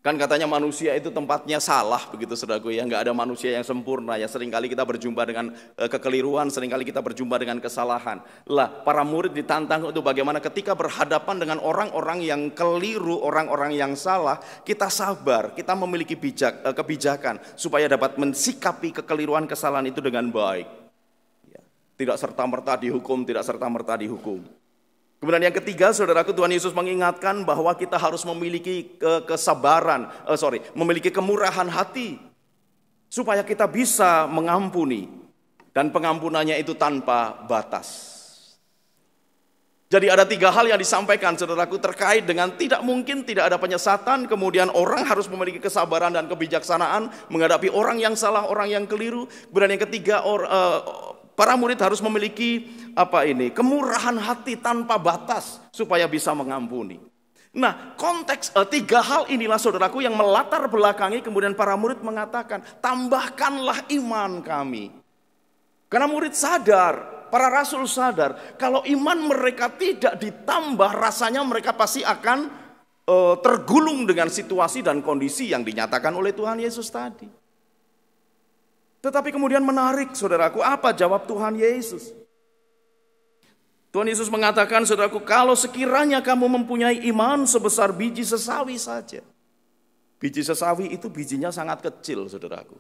Kan katanya manusia itu tempatnya salah begitu, saudaraku ya, nggak ada manusia yang sempurna ya. Seringkali kita berjumpa dengan kekeliruan, seringkali kita berjumpa dengan kesalahan. Lah, para murid ditantang untuk bagaimana ketika berhadapan dengan orang-orang yang keliru, orang-orang yang salah, kita sabar, kita memiliki kebijakan supaya dapat mensikapi kekeliruan, kesalahan itu dengan baik. Ya, tidak serta-merta dihukum, tidak serta-merta dihukum. Kemudian yang ketiga, saudaraku, Tuhan Yesus mengingatkan bahwa kita harus memiliki memiliki kemurahan hati supaya kita bisa mengampuni dan pengampunannya itu tanpa batas. Jadi ada 3 hal yang disampaikan, saudaraku, terkait dengan tidak mungkin tidak ada penyesatan, kemudian orang harus memiliki kesabaran dan kebijaksanaan menghadapi orang yang salah, orang yang keliru. Kemudian yang ketiga, para murid harus memiliki kemurahan hati tanpa batas supaya bisa mengampuni. Nah, konteks 3 hal inilah, saudaraku, yang melatar belakangi kemudian para murid mengatakan, tambahkanlah iman kami. Karena murid sadar, para rasul sadar, kalau iman mereka tidak ditambah, rasanya mereka pasti akan tergulung dengan situasi dan kondisi yang dinyatakan oleh Tuhan Yesus tadi. Tetapi kemudian menarik, saudaraku, apa jawab Tuhan Yesus? Tuhan Yesus mengatakan, saudaraku, kalau sekiranya kamu mempunyai iman sebesar biji sesawi saja. Biji sesawi itu bijinya sangat kecil, saudaraku.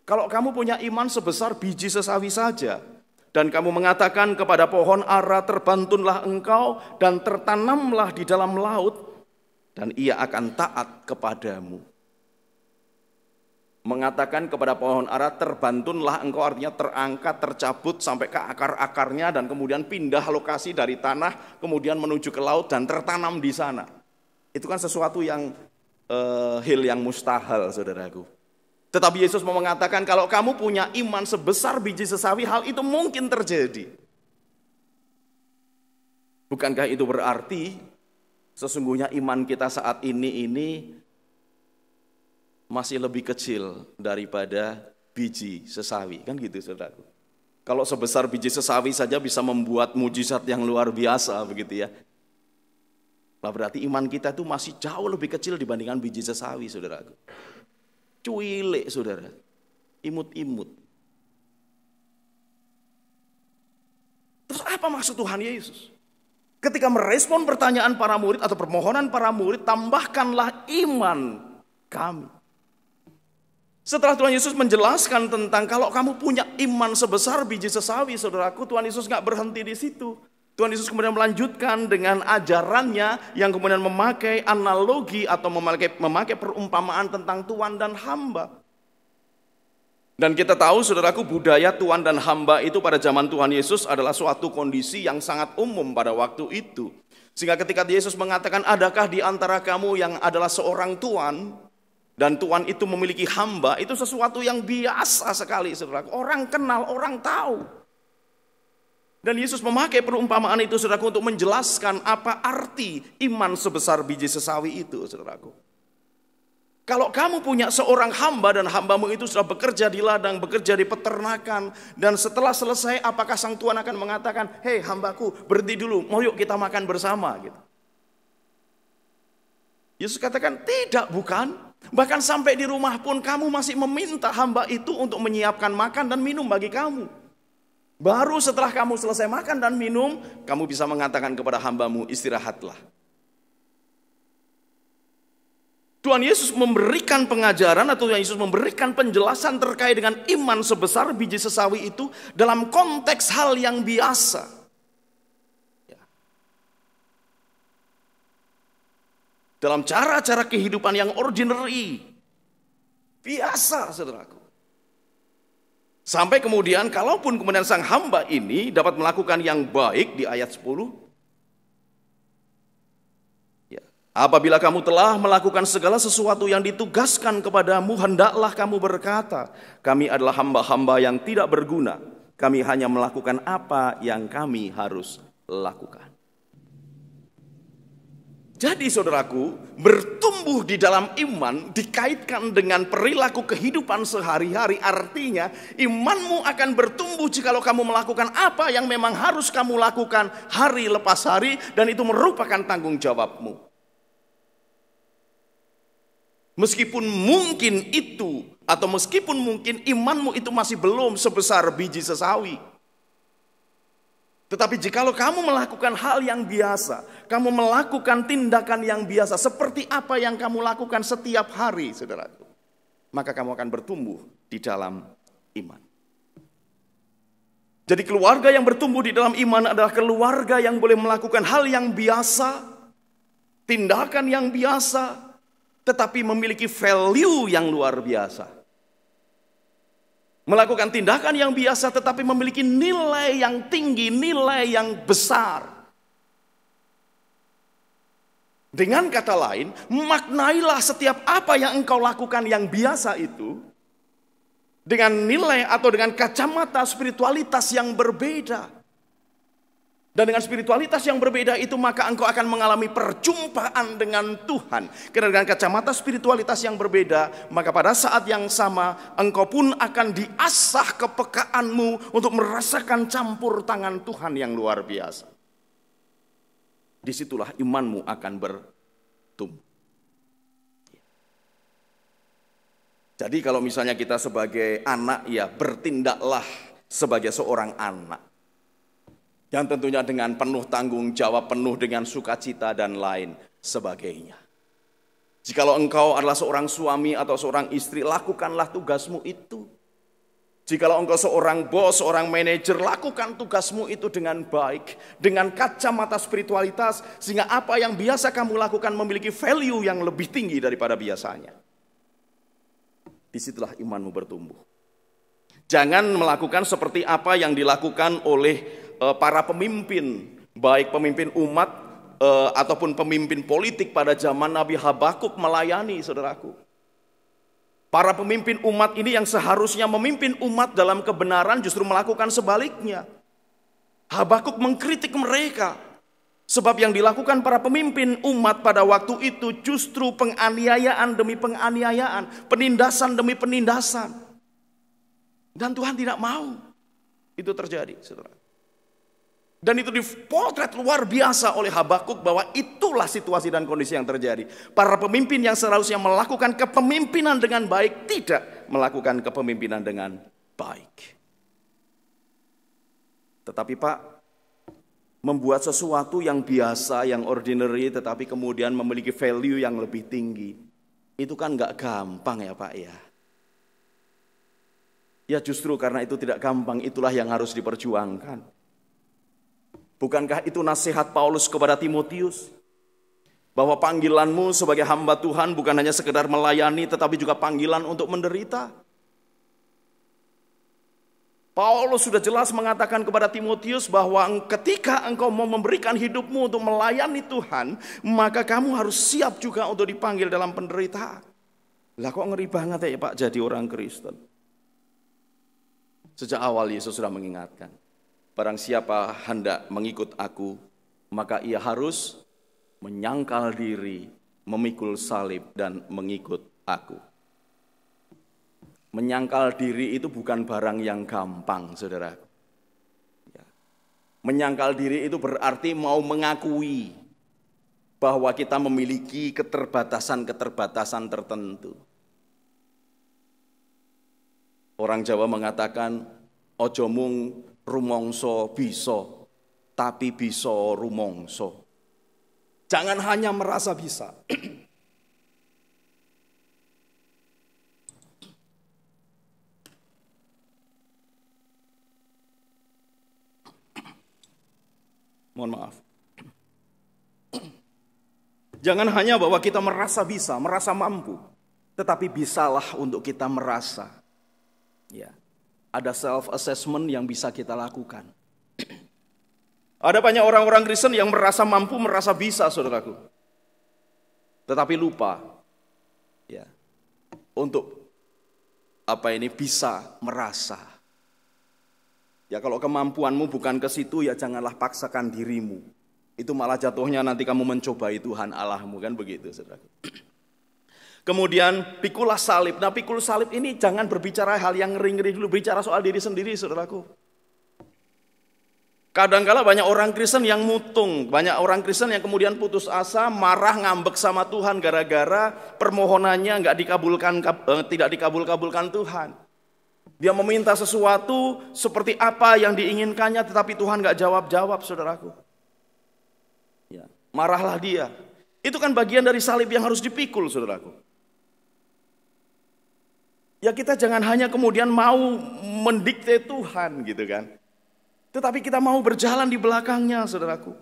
Kalau kamu punya iman sebesar biji sesawi saja, dan kamu mengatakan kepada pohon ara, terbantunlah engkau dan tertanamlah di dalam laut, dan ia akan taat kepadamu. Mengatakan kepada pohon ara, terbantunlah engkau, artinya terangkat, tercabut sampai ke akar-akarnya dan kemudian pindah lokasi dari tanah kemudian menuju ke laut dan tertanam di sana. Itu kan sesuatu yang hal yang mustahil, saudaraku. Tetapi Yesus mau mengatakan kalau kamu punya iman sebesar biji sesawi, hal itu mungkin terjadi. Bukankah itu berarti sesungguhnya iman kita saat ini masih lebih kecil daripada biji sesawi, kan gitu, saudaraku. Kalau sebesar biji sesawi saja bisa membuat mujizat yang luar biasa begitu ya. Nah, berarti iman kita itu masih jauh lebih kecil dibandingkan biji sesawi, saudaraku. Cuilik, saudara. Imut-imut. Terus apa maksud Tuhan Yesus? Ketika merespon pertanyaan para murid atau permohonan para murid, tambahkanlah iman kami. Setelah Tuhan Yesus menjelaskan tentang kalau kamu punya iman sebesar biji sesawi, saudaraku, Tuhan Yesus nggak berhenti di situ. Tuhan Yesus kemudian melanjutkan dengan ajarannya yang kemudian memakai analogi atau memakai perumpamaan tentang tuan dan hamba. Dan kita tahu, saudaraku, budaya tuan dan hamba itu pada zaman Tuhan Yesus adalah suatu kondisi yang sangat umum pada waktu itu. Sehingga ketika Yesus mengatakan, adakah di antara kamu yang adalah seorang tuan, dan tuan itu memiliki hamba, itu sesuatu yang biasa sekali, saudaraku. Orang kenal, orang tahu. Dan Yesus memakai perumpamaan itu, saudaraku, untuk menjelaskan apa arti iman sebesar biji sesawi itu, saudaraku. Kalau kamu punya seorang hamba dan hambamu itu sudah bekerja di ladang, bekerja di peternakan, dan setelah selesai apakah sang tuan akan mengatakan, hei hambaku berhenti dulu, mau yuk kita makan bersama gitu. Yesus katakan tidak, bukan. Bahkan sampai di rumah pun kamu masih meminta hamba itu untuk menyiapkan makan dan minum bagi kamu. Baru setelah kamu selesai makan dan minum, kamu bisa mengatakan kepada hambamu, istirahatlah. Tuhan Yesus memberikan pengajaran atau Tuhan Yesus memberikan penjelasan terkait dengan iman sebesar biji sesawi itu dalam konteks hal yang biasa. Dalam cara-cara kehidupan yang ordinary. Biasa, saudaraku. Sampai kemudian, kalaupun kemudian sang hamba ini dapat melakukan yang baik di ayat 10. Apabila kamu telah melakukan segala sesuatu yang ditugaskan kepadamu, hendaklah kamu berkata, kami adalah hamba-hamba yang tidak berguna. Kami hanya melakukan apa yang kami harus lakukan. Jadi saudaraku, bertumbuh di dalam iman dikaitkan dengan perilaku kehidupan sehari-hari. Artinya imanmu akan bertumbuh jikalau kamu melakukan apa yang memang harus kamu lakukan hari lepas hari. Dan itu merupakan tanggung jawabmu. Meskipun mungkin itu atau meskipun mungkin imanmu itu masih belum sebesar biji sesawi. Tetapi jikalau kamu melakukan hal yang biasa, kamu melakukan tindakan yang biasa seperti apa yang kamu lakukan setiap hari, saudaraku, maka kamu akan bertumbuh di dalam iman. Jadi keluarga yang bertumbuh di dalam iman adalah keluarga yang boleh melakukan hal yang biasa, tindakan yang biasa, tetapi memiliki value yang luar biasa. Melakukan tindakan yang biasa tetapi memiliki nilai yang tinggi, nilai yang besar. Dengan kata lain, maknailah setiap apa yang engkau lakukan yang biasa itu dengan nilai atau dengan kacamata spiritualitas yang berbeda. Dan dengan spiritualitas yang berbeda itu maka engkau akan mengalami perjumpaan dengan Tuhan. Karena dengan kacamata spiritualitas yang berbeda, maka pada saat yang sama engkau pun akan diasah kepekaanmu untuk merasakan campur tangan Tuhan yang luar biasa. Disitulah imanmu akan bertumbuh. Jadi kalau misalnya kita sebagai anak, ya bertindaklah sebagai seorang anak. Yang tentunya dengan penuh tanggung jawab, penuh dengan sukacita dan lain sebagainya. Jikalau engkau adalah seorang suami atau seorang istri, lakukanlah tugasmu itu. Jikalau engkau seorang bos, seorang manajer, lakukan tugasmu itu dengan baik. Dengan kacamata spiritualitas, sehingga apa yang biasa kamu lakukan memiliki value yang lebih tinggi daripada biasanya. Disitulah imanmu bertumbuh. Jangan melakukan seperti apa yang dilakukan oleh para pemimpin, baik pemimpin umat ataupun pemimpin politik pada zaman Nabi Habakuk melayani, saudaraku. Para pemimpin umat ini yang seharusnya memimpin umat dalam kebenaran justru melakukan sebaliknya. Habakuk mengkritik mereka. Sebab yang dilakukan para pemimpin umat pada waktu itu justru penganiayaan demi penganiayaan, penindasan demi penindasan. Dan Tuhan tidak mau itu terjadi, saudara. Dan itu dipotret luar biasa oleh Habakuk bahwa itulah situasi dan kondisi yang terjadi. Para pemimpin yang seharusnya melakukan kepemimpinan dengan baik tidak melakukan kepemimpinan dengan baik. Tetapi Pak, membuat sesuatu yang biasa, yang ordinary, tetapi kemudian memiliki value yang lebih tinggi, itu kan gak gampang ya Pak ya. Ya justru karena itu tidak gampang, itulah yang harus diperjuangkan. Bukankah itu nasihat Paulus kepada Timotius? Bahwa panggilanmu sebagai hamba Tuhan bukan hanya sekedar melayani, tetapi juga panggilan untuk menderita. Paulus sudah jelas mengatakan kepada Timotius bahwa ketika engkau mau memberikan hidupmu untuk melayani Tuhan, maka kamu harus siap juga untuk dipanggil dalam penderitaan. Lah kok ngeri banget ya Pak jadi orang Kristen. Sejak awal Yesus sudah mengingatkan, barang siapa hendak mengikut aku, maka ia harus menyangkal diri, memikul salib, dan mengikut aku. Menyangkal diri itu bukan barang yang gampang, saudara. Menyangkal diri itu berarti mau mengakui bahwa kita memiliki keterbatasan-keterbatasan tertentu. Orang Jawa mengatakan, ojo mung rumongso biso, tapi biso rumongso. Jangan hanya merasa bisa. Mohon maaf. Jangan hanya bahwa kita merasa bisa, merasa mampu, tetapi bisalah untuk kita merasa. Ya, ada self assessment yang bisa kita lakukan. Ada banyak orang-orang Kristen yang merasa mampu, merasa bisa, saudaraku. Tetapi lupa ya, untuk bisa merasa. Ya kalau kemampuanmu bukan ke situ, ya janganlah paksakan dirimu. Itu malah jatuhnya nanti kamu mencobai Tuhan Allahmu, kan begitu, saudaraku. Kemudian pikulah salib. Nah, pikul salib ini jangan berbicara hal yang ngeri-ngeri dulu, bicara soal diri sendiri, saudaraku. Kadang-kala banyak orang Kristen yang mutung, banyak orang Kristen yang kemudian putus asa, marah, ngambek sama Tuhan gara-gara permohonannya tidak dikabul-kabulkan Tuhan. Dia meminta sesuatu seperti apa yang diinginkannya, tetapi Tuhan nggak jawab-jawab, saudaraku. Ya, marahlah dia. Itu kan bagian dari salib yang harus dipikul, saudaraku. Ya kita jangan hanya kemudian mau mendikte Tuhan gitu kan. Tetapi kita mau berjalan di belakangnya, saudaraku.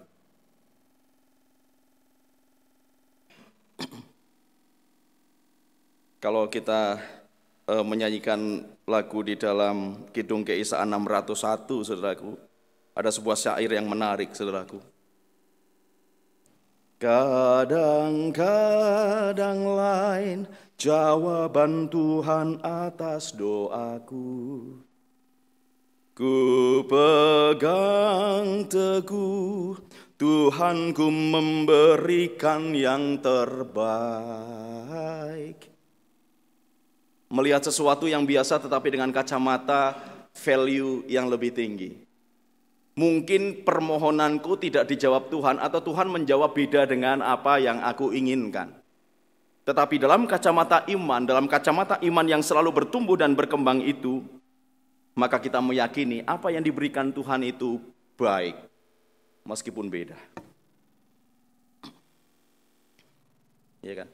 Kalau kita menyanyikan lagu di dalam Kidung Keisaan 601, saudaraku, ada sebuah syair yang menarik, saudaraku. Kadang-kadang lain jawaban Tuhan atas doaku. Ku pegang teguh, Tuhanku memberikan yang terbaik. Melihat sesuatu yang biasa tetapi dengan kacamata value yang lebih tinggi. Mungkin permohonanku tidak dijawab Tuhan atau Tuhan menjawab beda dengan apa yang aku inginkan. Tetapi dalam kacamata iman yang selalu bertumbuh dan berkembang itu, maka kita meyakini apa yang diberikan Tuhan itu baik, meskipun beda. Iya kan?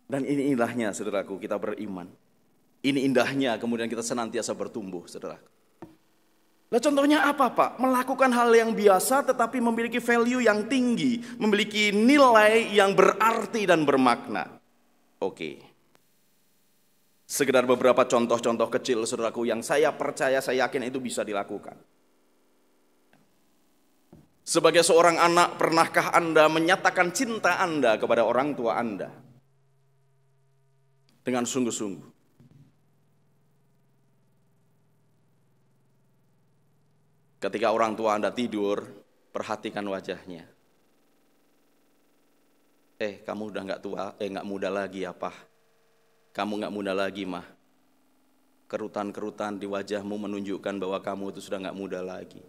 Dan ini indahnya, saudaraku, kita beriman. Ini indahnya, kemudian kita senantiasa bertumbuh, saudaraku. Nah contohnya apa Pak? Melakukan hal yang biasa tetapi memiliki value yang tinggi, memiliki nilai yang berarti dan bermakna. Oke. Sekedar beberapa contoh-contoh kecil, saudaraku, yang saya percaya, saya yakin itu bisa dilakukan. Sebagai seorang anak, pernahkah Anda menyatakan cinta Anda kepada orang tua Anda? Dengan sungguh-sungguh. Ketika orang tua Anda tidur, perhatikan wajahnya. Kamu udah nggak muda lagi apa? Kamu nggak muda lagi, mah. Kerutan-kerutan di wajahmu menunjukkan bahwa kamu itu sudah nggak muda lagi.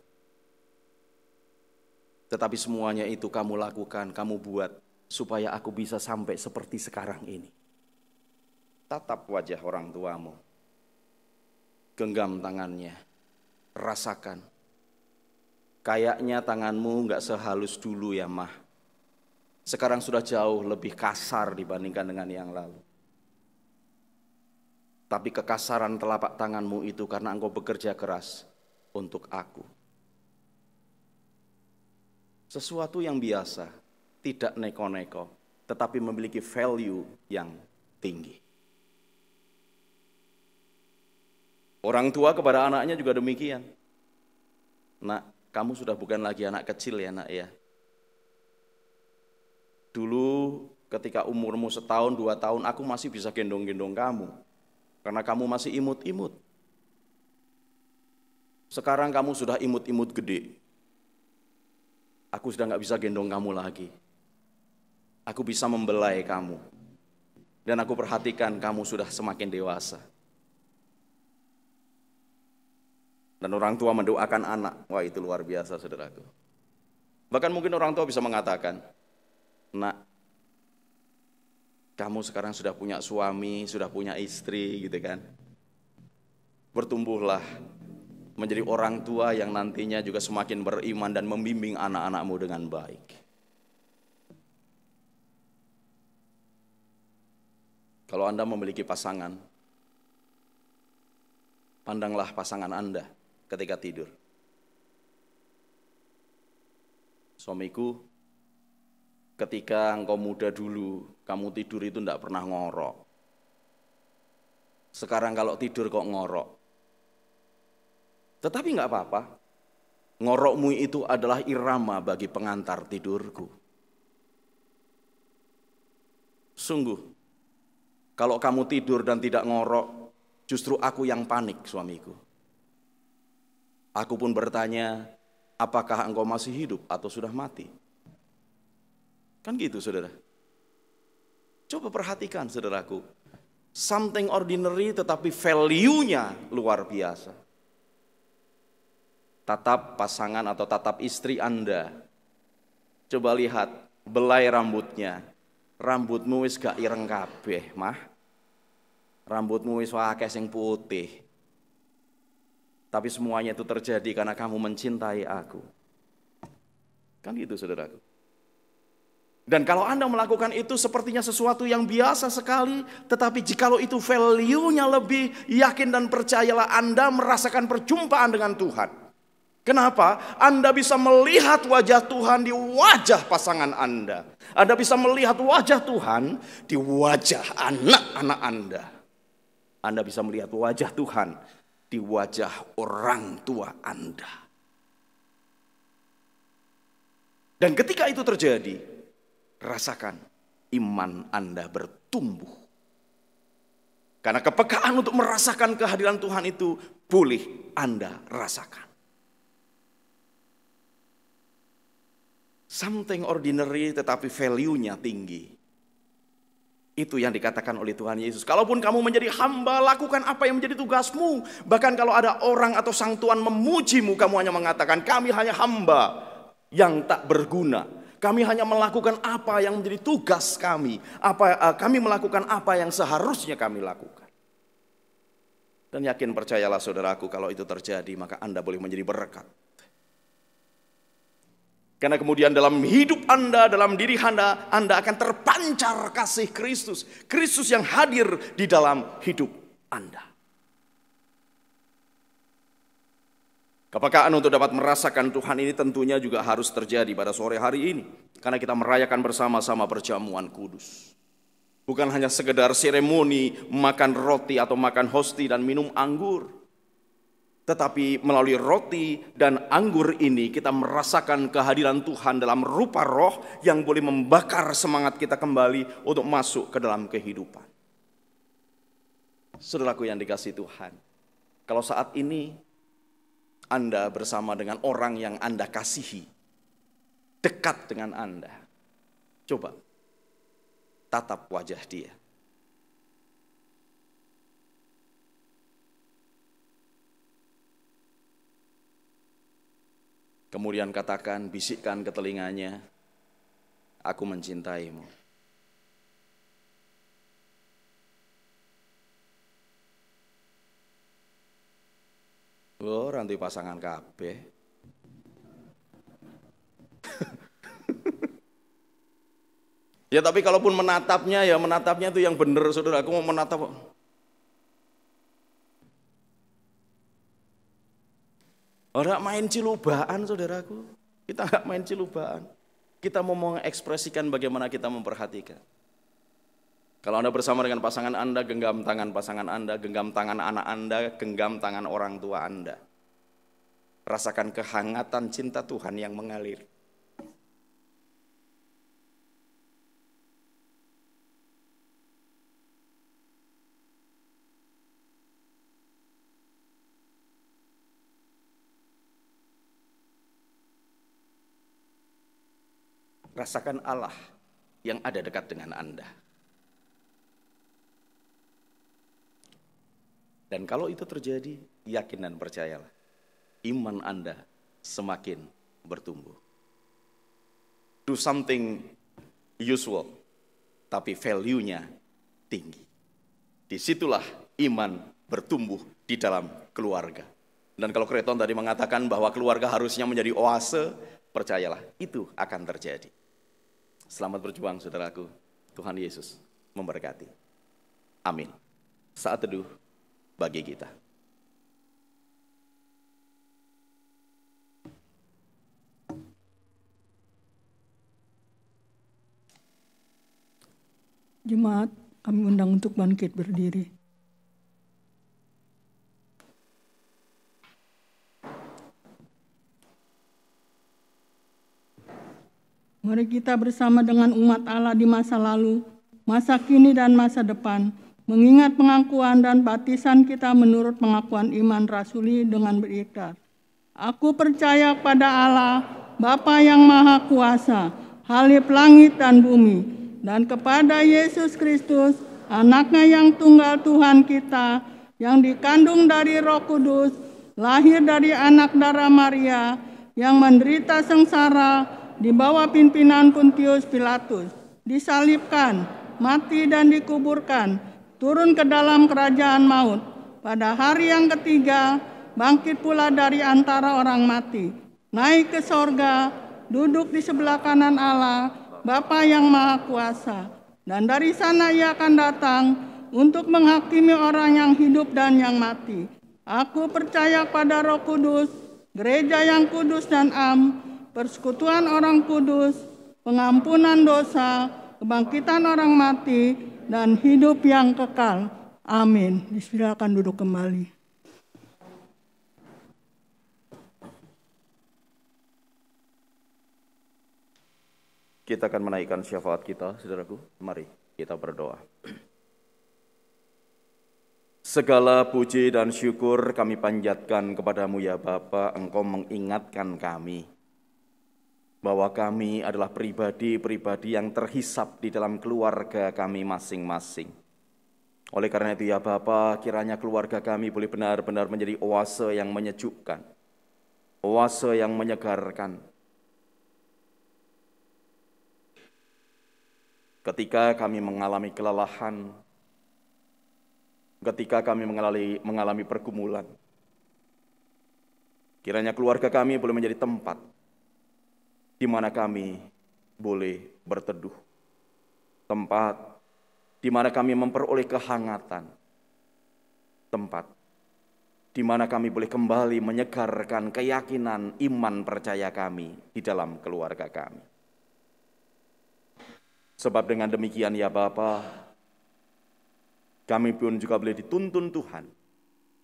Tetapi semuanya itu kamu lakukan, kamu buat supaya aku bisa sampai seperti sekarang ini. Tatap wajah orang tuamu. Genggam tangannya. Rasakan. Kayaknya tanganmu nggak sehalus dulu ya, mah. Sekarang sudah jauh lebih kasar dibandingkan dengan yang lalu. Tapi kekasaran telapak tanganmu itu karena engkau bekerja keras untuk aku. Sesuatu yang biasa, tidak neko-neko, tetapi memiliki value yang tinggi. Orang tua kepada anaknya juga demikian. Nak, kamu sudah bukan lagi anak kecil ya nak ya. Dulu ketika umurmu 1 tahun, 2 tahun, aku masih bisa gendong-gendong kamu. Karena kamu masih imut-imut. Sekarang kamu sudah imut-imut gede. Aku sudah gak bisa gendong kamu lagi. Aku bisa membelai kamu. Dan aku perhatikan kamu sudah semakin dewasa. Dan orang tua mendoakan anak. Wah, itu luar biasa, saudaraku. Bahkan mungkin orang tua bisa mengatakan, nak, kamu sekarang sudah punya suami, sudah punya istri, gitu kan. Bertumbuhlah menjadi orang tua yang nantinya juga semakin beriman dan membimbing anak-anakmu dengan baik. Kalau Anda memiliki pasangan, pandanglah pasangan Anda ketika tidur. Suamiku, ketika engkau muda dulu, kamu tidur itu tidak pernah ngorok. Sekarang kalau tidur kok ngorok. Tetapi enggak apa-apa. Ngorokmu itu adalah irama bagi pengantar tidurku. Sungguh, kalau kamu tidur dan tidak ngorok, justru aku yang panik, suamiku. Aku pun bertanya, apakah engkau masih hidup atau sudah mati? Kan gitu, saudara. Coba perhatikan, saudaraku. Something ordinary tetapi value-nya luar biasa. Tatap pasangan atau tatap istri Anda. Coba lihat belai rambutnya. Rambutmu wis gak ireng kabeh, mah. Rambutmu wis akeh sing putih. Tapi semuanya itu terjadi karena kamu mencintai aku. Kan gitu, saudaraku. Dan kalau Anda melakukan itu sepertinya sesuatu yang biasa sekali, tetapi jikalau itu value-nya lebih, yakin dan percayalah Anda merasakan perjumpaan dengan Tuhan. Kenapa? Anda bisa melihat wajah Tuhan di wajah pasangan Anda. Anda bisa melihat wajah Tuhan di wajah anak-anak Anda. Anda bisa melihat wajah Tuhan di wajah orang tua Anda. Dan ketika itu terjadi, rasakan iman Anda bertumbuh. Karena kepekaan untuk merasakan kehadiran Tuhan itu boleh Anda rasakan. Something ordinary tetapi value-nya tinggi. Itu yang dikatakan oleh Tuhan Yesus. Kalaupun kamu menjadi hamba, lakukan apa yang menjadi tugasmu. Bahkan kalau ada orang atau sang Tuhan memujimu, kamu hanya mengatakan, kami hanya hamba yang tak berguna. Kami hanya melakukan apa yang menjadi tugas kami. Kami melakukan apa yang seharusnya kami lakukan. Dan yakin percayalah saudaraku, kalau itu terjadi, maka Anda boleh menjadi berkat. Karena kemudian dalam hidup Anda, dalam diri Anda akan terpancar kasih Kristus. Kristus yang hadir di dalam hidup Anda. Kepekaan untuk dapat merasakan Tuhan ini tentunya juga harus terjadi pada sore hari ini. Karena kita merayakan bersama-sama perjamuan kudus. Bukan hanya sekedar seremoni makan roti atau makan hosti dan minum anggur. Tetapi melalui roti dan anggur ini kita merasakan kehadiran Tuhan dalam rupa roh yang boleh membakar semangat kita kembali untuk masuk ke dalam kehidupan. Saudaraku yang dikasihi Tuhan, kalau saat ini Anda bersama dengan orang yang Anda kasihi, dekat dengan Anda, coba tatap wajah dia. Kemudian katakan, bisikkan ke telinganya, aku mencintaimu. Oh, ranti pasangan kabeh. Ya tapi kalaupun menatapnya, ya menatapnya itu yang benar, saudara. Aku mau menatap. Orang main cilubaan, saudaraku. Kita nggak main cilubaan. Kita mau mengekspresikan bagaimana kita memperhatikan. Kalau Anda bersama dengan pasangan Anda, genggam tangan pasangan Anda, genggam tangan anak Anda, genggam tangan orang tua Anda. Rasakan kehangatan cinta Tuhan yang mengalir. Rasakan Allah yang ada dekat dengan Anda. Dan kalau itu terjadi, yakin dan percayalah, iman Anda semakin bertumbuh. Do something usual, tapi value-nya tinggi. Disitulah iman bertumbuh di dalam keluarga. Dan kalau Kreton tadi mengatakan bahwa keluarga harusnya menjadi oase, percayalah, itu akan terjadi. Selamat berjuang, saudaraku. Tuhan Yesus memberkati. Amin. Saat teduh bagi kita. Jemaat, kami undang untuk bangkit berdiri. Mari kita bersama dengan umat Allah di masa lalu, masa kini dan masa depan, mengingat pengakuan dan baptisan kita menurut pengakuan iman rasuli dengan berikrar. Aku percaya pada Allah, Bapa yang Maha Kuasa, Khalif langit dan bumi, dan kepada Yesus Kristus, Anaknya yang tunggal Tuhan kita, yang dikandung dari Roh Kudus, lahir dari anak darah Maria, yang menderita sengsara di bawah pimpinan Pontius Pilatus, disalibkan, mati dan dikuburkan, turun ke dalam kerajaan maut. Pada hari yang ketiga, bangkit pula dari antara orang mati, naik ke sorga, duduk di sebelah kanan Allah, Bapa yang Maha Kuasa. Dan dari sana ia akan datang untuk menghakimi orang yang hidup dan yang mati. Aku percaya pada Roh Kudus, gereja yang kudus dan am, persekutuan orang kudus, pengampunan dosa, kebangkitan orang mati, dan hidup yang kekal. Amin. Silakan duduk kembali. Kita akan menaikkan syafaat kita, saudaraku. Mari kita berdoa. Segala puji dan syukur kami panjatkan kepadamu ya Bapa, Engkau mengingatkan kami bahwa kami adalah pribadi-pribadi yang terhisap di dalam keluarga kami masing-masing. Oleh karena itu ya Bapa, kiranya keluarga kami boleh benar-benar menjadi oase yang menyejukkan, oase yang menyegarkan. Ketika kami mengalami kelelahan, ketika kami mengalami pergumulan, kiranya keluarga kami boleh menjadi tempat di mana kami boleh berteduh, tempat di mana kami memperoleh kehangatan, tempat di mana kami boleh kembali menyegarkan keyakinan iman percaya kami di dalam keluarga kami. Sebab dengan demikian ya Bapa, kami pun juga boleh dituntun Tuhan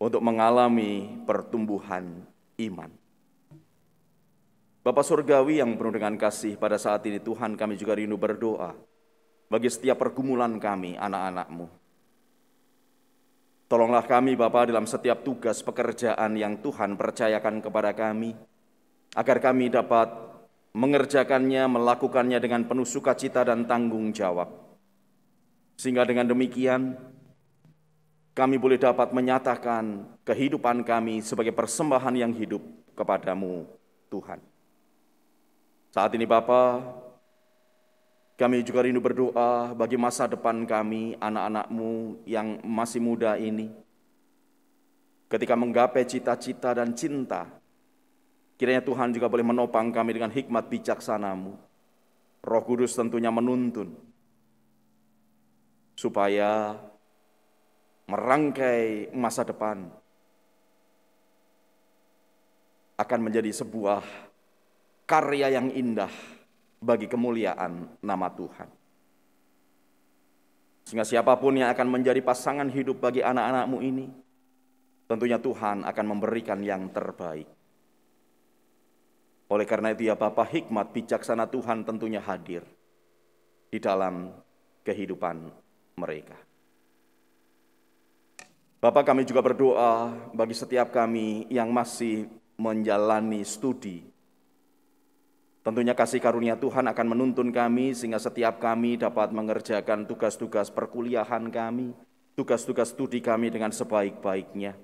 untuk mengalami pertumbuhan iman. Bapa Surgawi yang penuh dengan kasih, pada saat ini Tuhan kami juga rindu berdoa bagi setiap pergumulan kami, anak-anak-Mu. Tolonglah kami Bapa dalam setiap tugas pekerjaan yang Tuhan percayakan kepada kami, agar kami dapat mengerjakannya, melakukannya dengan penuh sukacita dan tanggung jawab. Sehingga dengan demikian, kami boleh dapat menyatakan kehidupan kami sebagai persembahan yang hidup kepadamu, Tuhan. Saat ini Bapa, kami juga rindu berdoa bagi masa depan kami, anak-anak-Mu yang masih muda ini. Ketika menggapai cita-cita dan cinta, kiranya Tuhan juga boleh menopang kami dengan hikmat bijaksana-Mu. Roh Kudus tentunya menuntun, supaya merangkai masa depan akan menjadi sebuah karya yang indah bagi kemuliaan nama Tuhan. Sehingga siapapun yang akan menjadi pasangan hidup bagi anak-anak-Mu ini, tentunya Tuhan akan memberikan yang terbaik. Oleh karena itu ya Bapa, hikmat bijaksana Tuhan tentunya hadir di dalam kehidupan mereka. Bapa, kami juga berdoa bagi setiap kami yang masih menjalani studi. Tentunya kasih karunia Tuhan akan menuntun kami sehingga setiap kami dapat mengerjakan tugas-tugas perkuliahan kami, tugas-tugas studi kami dengan sebaik-baiknya.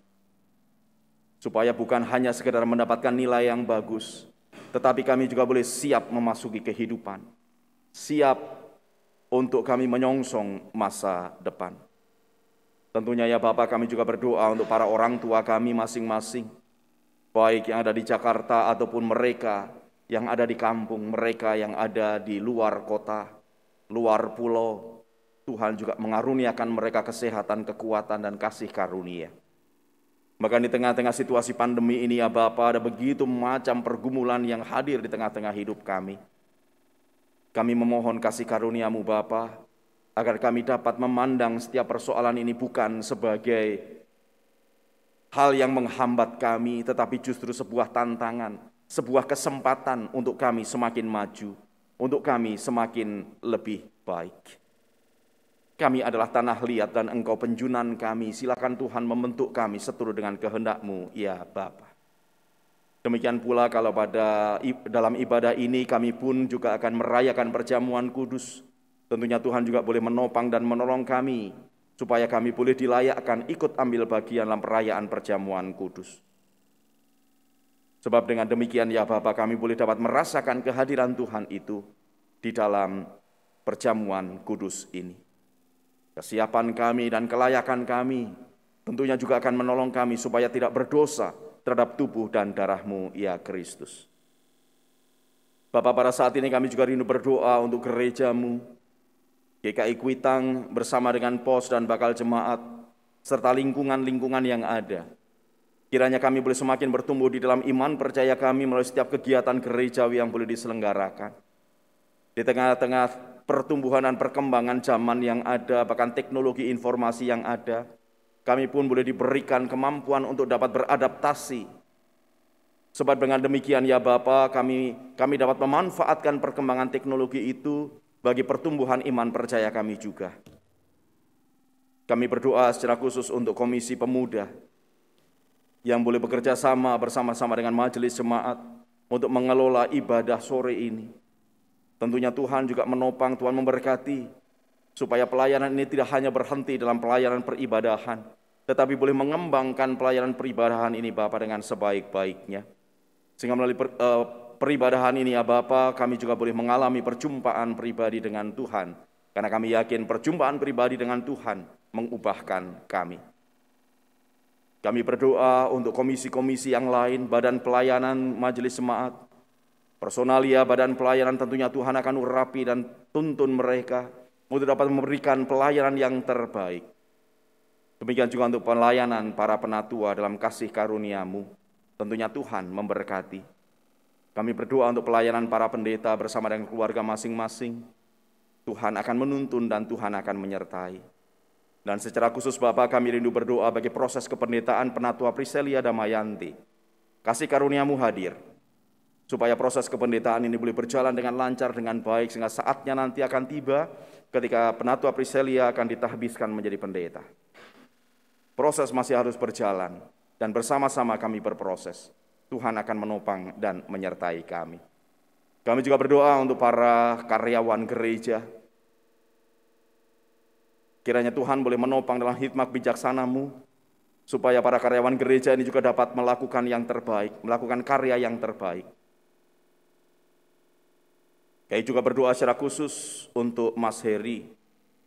Supaya bukan hanya sekedar mendapatkan nilai yang bagus, tetapi kami juga boleh siap memasuki kehidupan, siap untuk kami menyongsong masa depan. Tentunya ya Bapak, kami juga berdoa untuk para orang tua kami masing-masing, baik yang ada di Jakarta ataupun mereka yang ada di kampung, mereka yang ada di luar kota, luar pulau. Tuhan juga mengaruniakan mereka kesehatan, kekuatan, dan kasih karunia. Bahkan di tengah-tengah situasi pandemi ini ya Bapa, ada begitu macam pergumulan yang hadir di tengah-tengah hidup kami. Kami memohon kasih karunia-Mu Bapa, agar kami dapat memandang setiap persoalan ini bukan sebagai hal yang menghambat kami, tetapi justru sebuah tantangan, sebuah kesempatan untuk kami semakin maju, untuk kami semakin lebih baik. Kami adalah tanah liat dan Engkau penjunan kami. Silakan Tuhan membentuk kami seturut dengan kehendak-Mu, ya Bapa. Demikian pula kalau dalam ibadah ini kami pun juga akan merayakan perjamuan kudus. Tentunya Tuhan juga boleh menopang dan menolong kami, supaya kami boleh dilayakkan ikut ambil bagian dalam perayaan perjamuan kudus. Sebab dengan demikian ya Bapa, kami boleh dapat merasakan kehadiran Tuhan itu di dalam perjamuan kudus ini. Kesiapan kami dan kelayakan kami tentunya juga akan menolong kami supaya tidak berdosa terhadap tubuh dan darah-Mu, ya Kristus. Bapa, pada saat ini kami juga rindu berdoa untuk gereja-Mu, GKI Kuitang bersama dengan pos dan bakal jemaat, serta lingkungan-lingkungan yang ada. Kiranya kami boleh semakin bertumbuh di dalam iman percaya kami melalui setiap kegiatan gerejawi yang boleh diselenggarakan. Di tengah-tengah pertumbuhan dan perkembangan zaman yang ada, bahkan teknologi informasi yang ada, kami pun boleh diberikan kemampuan untuk dapat beradaptasi. Sebab dengan demikian ya Bapa, kami dapat memanfaatkan perkembangan teknologi itu bagi pertumbuhan iman percaya kami juga. Kami berdoa secara khusus untuk Komisi Pemuda yang boleh bekerja sama bersama-sama dengan majelis jemaat untuk mengelola ibadah sore ini. Tentunya Tuhan juga menopang, Tuhan memberkati, supaya pelayanan ini tidak hanya berhenti dalam pelayanan peribadahan, tetapi boleh mengembangkan pelayanan peribadahan ini Bapa dengan sebaik-baiknya. Sehingga melalui peribadahan ini ya Bapa, kami juga boleh mengalami perjumpaan pribadi dengan Tuhan, karena kami yakin perjumpaan pribadi dengan Tuhan mengubahkan kami. Kami berdoa untuk komisi-komisi yang lain, badan pelayanan majelis jemaat, personalia badan pelayanan, tentunya Tuhan akan urapi dan tuntun mereka untuk dapat memberikan pelayanan yang terbaik. Demikian juga untuk pelayanan para penatua dalam kasih karunia-Mu, tentunya Tuhan memberkati. Kami berdoa untuk pelayanan para pendeta bersama dengan keluarga masing-masing. Tuhan akan menuntun dan Tuhan akan menyertai. Dan secara khusus Bapak, kami rindu berdoa bagi proses kependetaan Penatua Priselia Damayanti. Kasih karunia-Mu hadir, supaya proses kependetaan ini boleh berjalan dengan lancar, dengan baik, sehingga saatnya nanti akan tiba ketika Penatua Priselia akan ditahbiskan menjadi pendeta. Proses masih harus berjalan, dan bersama-sama kami berproses. Tuhan akan menopang dan menyertai kami. Kami juga berdoa untuk para karyawan gereja. Kiranya Tuhan boleh menopang dalam hikmat bijaksana-Mu, supaya para karyawan gereja ini juga dapat melakukan yang terbaik, melakukan karya yang terbaik. Kami juga berdoa secara khusus untuk Mas Heri.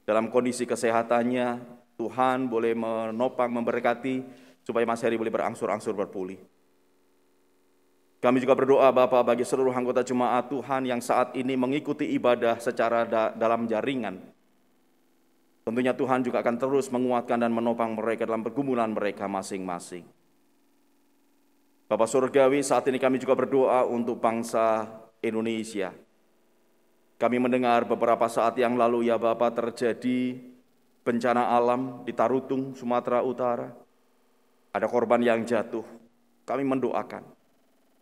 Dalam kondisi kesehatannya, Tuhan boleh menopang, memberkati, supaya Mas Heri boleh berangsur-angsur berpulih. Kami juga berdoa Bapak bagi seluruh anggota jemaat Tuhan yang saat ini mengikuti ibadah secara dalam jaringan. Tentunya Tuhan juga akan terus menguatkan dan menopang mereka dalam pergumulan mereka masing-masing. Bapa Surgawi, saat ini kami juga berdoa untuk bangsa Indonesia. Kami mendengar beberapa saat yang lalu ya Bapa terjadi bencana alam di Tarutung, Sumatera Utara. Ada korban yang jatuh. Kami mendoakan.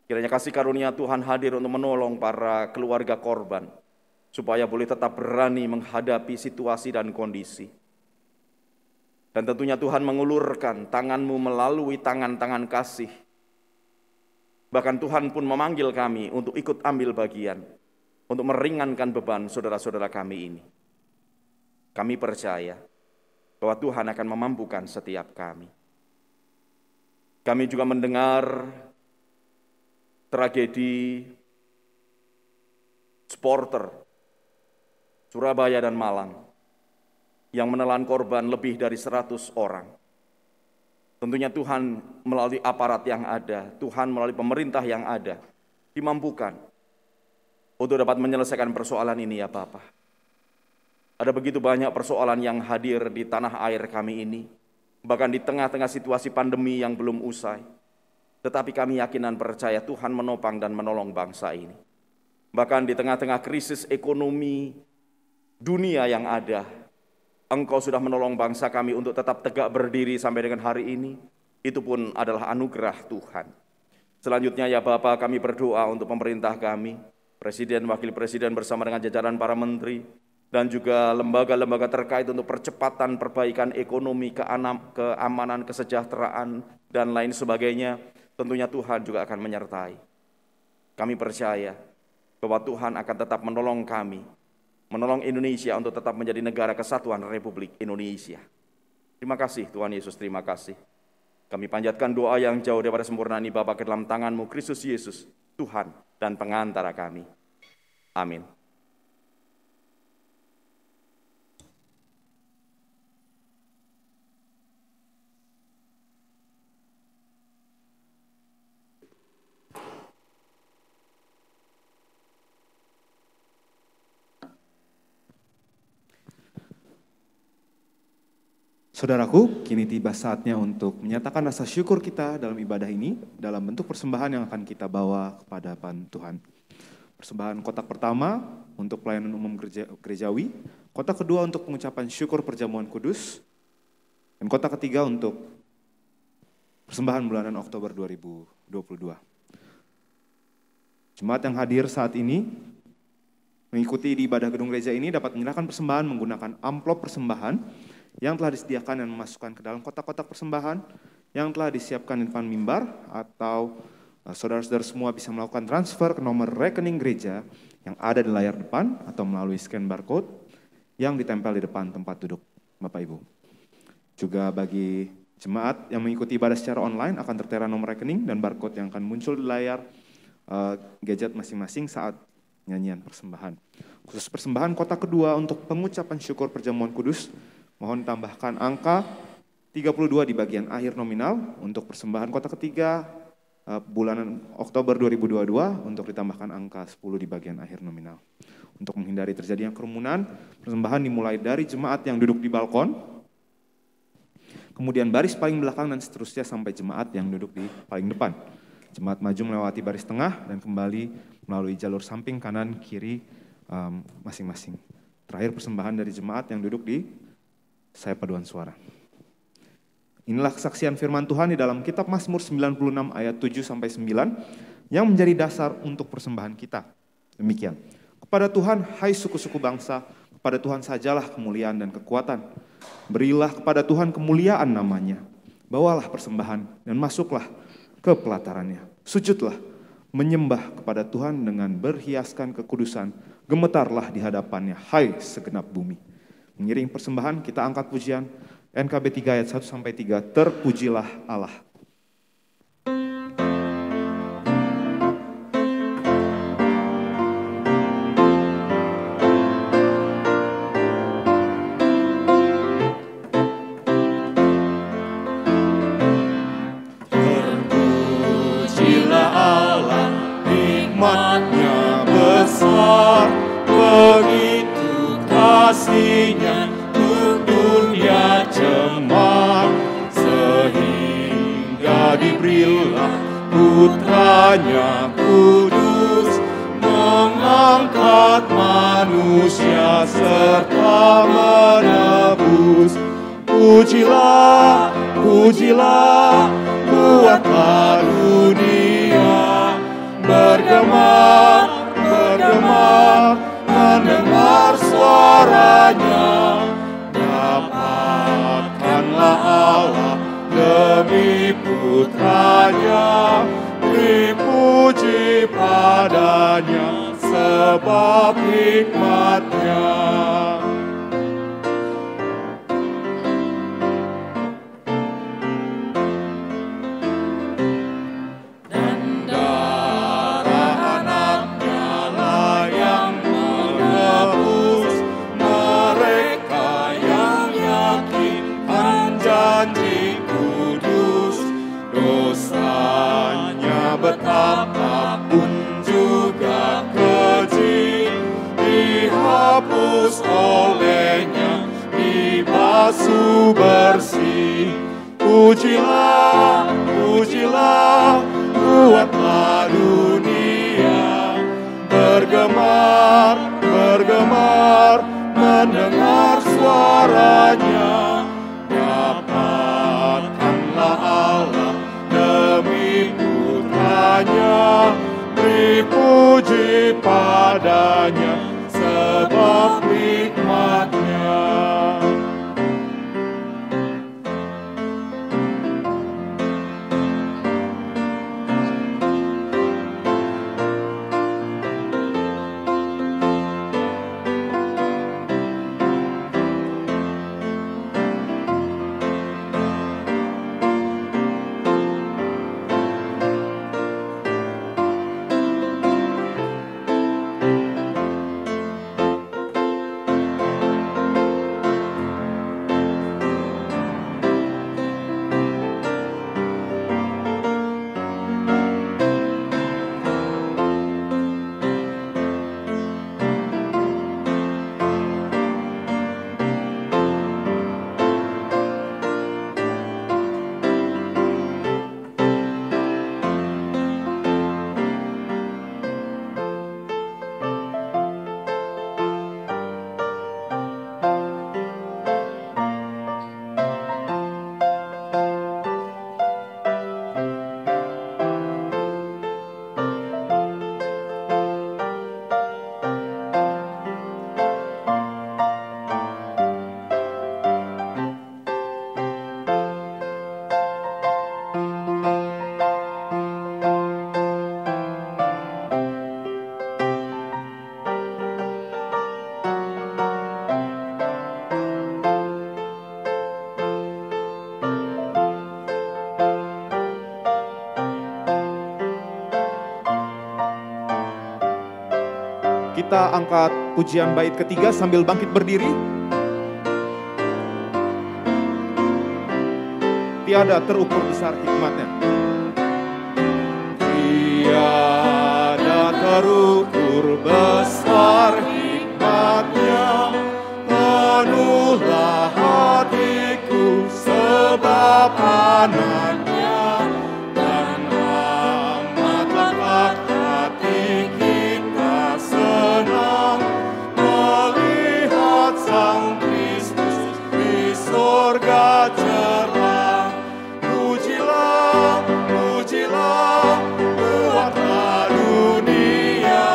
Kiranya kasih karunia Tuhan hadir untuk menolong para keluarga korban, supaya boleh tetap berani menghadapi situasi dan kondisi. Dan tentunya Tuhan mengulurkan tangan-Mu melalui tangan-tangan kasih. Bahkan Tuhan pun memanggil kami untuk ikut ambil bagian, untuk meringankan beban saudara-saudara kami ini. Kami percaya bahwa Tuhan akan memampukan setiap kami. Kami juga mendengar tragedi supporter Surabaya dan Malang yang menelan korban lebih dari 100 orang. Tentunya Tuhan melalui aparat yang ada, Tuhan melalui pemerintah yang ada, dimampukan untuk dapat menyelesaikan persoalan ini ya Bapa. Ada begitu banyak persoalan yang hadir di tanah air kami ini, bahkan di tengah-tengah situasi pandemi yang belum usai. Tetapi kami yakin dan percaya Tuhan menopang dan menolong bangsa ini. Bahkan di tengah-tengah krisis ekonomi dunia yang ada, Engkau sudah menolong bangsa kami untuk tetap tegak berdiri sampai dengan hari ini. Itu pun adalah anugerah Tuhan. Selanjutnya ya Bapa, kami berdoa untuk pemerintah kami, Presiden, Wakil Presiden bersama dengan jajaran para menteri, dan juga lembaga-lembaga terkait untuk percepatan perbaikan ekonomi, keamanan, kesejahteraan, dan lain sebagainya. Tentunya Tuhan juga akan menyertai. Kami percaya bahwa Tuhan akan tetap menolong kami, menolong Indonesia untuk tetap menjadi negara kesatuan Republik Indonesia. Terima kasih Tuhan Yesus, terima kasih. Kami panjatkan doa yang jauh daripada sempurna ini Bapa ke dalam tangan-Mu, Kristus Yesus, Tuhan dan pengantara kami. Amin. Saudaraku, kini tiba saatnya untuk menyatakan rasa syukur kita dalam ibadah ini dalam bentuk persembahan yang akan kita bawa kepada Tuhan. Persembahan kotak pertama untuk pelayanan umum gerejawi, kotak kedua untuk pengucapan syukur perjamuan kudus, dan kotak ketiga untuk persembahan bulanan Oktober 2022. Jemaat yang hadir saat ini mengikuti di ibadah gedung gereja ini dapat menyerahkan persembahan menggunakan amplop persembahan yang telah disediakan dan memasukkan ke dalam kotak-kotak persembahan yang telah disiapkan di depan mimbar, atau saudara-saudara semua bisa melakukan transfer ke nomor rekening gereja yang ada di layar depan atau melalui scan barcode yang ditempel di depan tempat duduk Bapak Ibu. Juga bagi jemaat yang mengikuti ibadah secara online akan tertera nomor rekening dan barcode yang akan muncul di layar gadget masing-masing saat nyanyian persembahan. Khusus persembahan kotak kedua untuk pengucapan syukur perjamuan kudus, mohon tambahkan angka 32 di bagian akhir nominal. Untuk persembahan kotak ketiga bulanan Oktober 2022 untuk ditambahkan angka 10 di bagian akhir nominal. Untuk menghindari terjadinya kerumunan, persembahan dimulai dari jemaat yang duduk di balkon, kemudian baris paling belakang dan seterusnya sampai jemaat yang duduk di paling depan. Jemaat maju melewati baris tengah dan kembali melalui jalur samping kanan kiri masing-masing. Terakhir persembahan dari jemaat yang duduk di saya paduan suara. Inilah kesaksian firman Tuhan di dalam kitab Mazmur 96 ayat 7-9 yang menjadi dasar untuk persembahan kita. Demikian. Kepada Tuhan, hai suku-suku bangsa, kepada Tuhan sajalah kemuliaan dan kekuatan. Berilah kepada Tuhan kemuliaan namanya. Bawalah persembahan dan masuklah ke pelatarannya. Sujudlah, menyembah kepada Tuhan dengan berhiaskan kekudusan. Gemetarlah di hadapannya, hai segenap bumi. Mengiring persembahan, kita angkat pujian NKB 3 ayat 1-3, terpujilah Allah. Terpujilah Allah, nikmatnya besar, begitu kasihnya untuk dunia cemar, sehingga diberilah putranya kudus, mengangkat manusia serta menebus. Pujilah, pujilah, buatlah dunia bergema, bergema, mendengar suaranya. Dapatkanlah Allah demi putranya, dipuji padanya sebab hikmatnya. Dan darah anaknya lah yang menebus mereka yang yakinkan janji kudus. Dosanya betapapun juga keji, dihapus olehnya, dibasuh bersih. Pujilah, pujilah, buatlah dunia bergemar, bergemar, mendengar suaranya. Dapatkanlah Allah demi putranya, dipuji padanya sebab hikmatnya. Kita angkat pujian bait ketiga sambil bangkit berdiri. Tiada terukur besar hikmatnya. Tiada terukur besar hikmatnya, penuhlah hatiku sebab anaknya, dan amatlah hati kita senang melihat Sang Kristus di sorga cerah. Pujilah, pujilah, buatlah dunia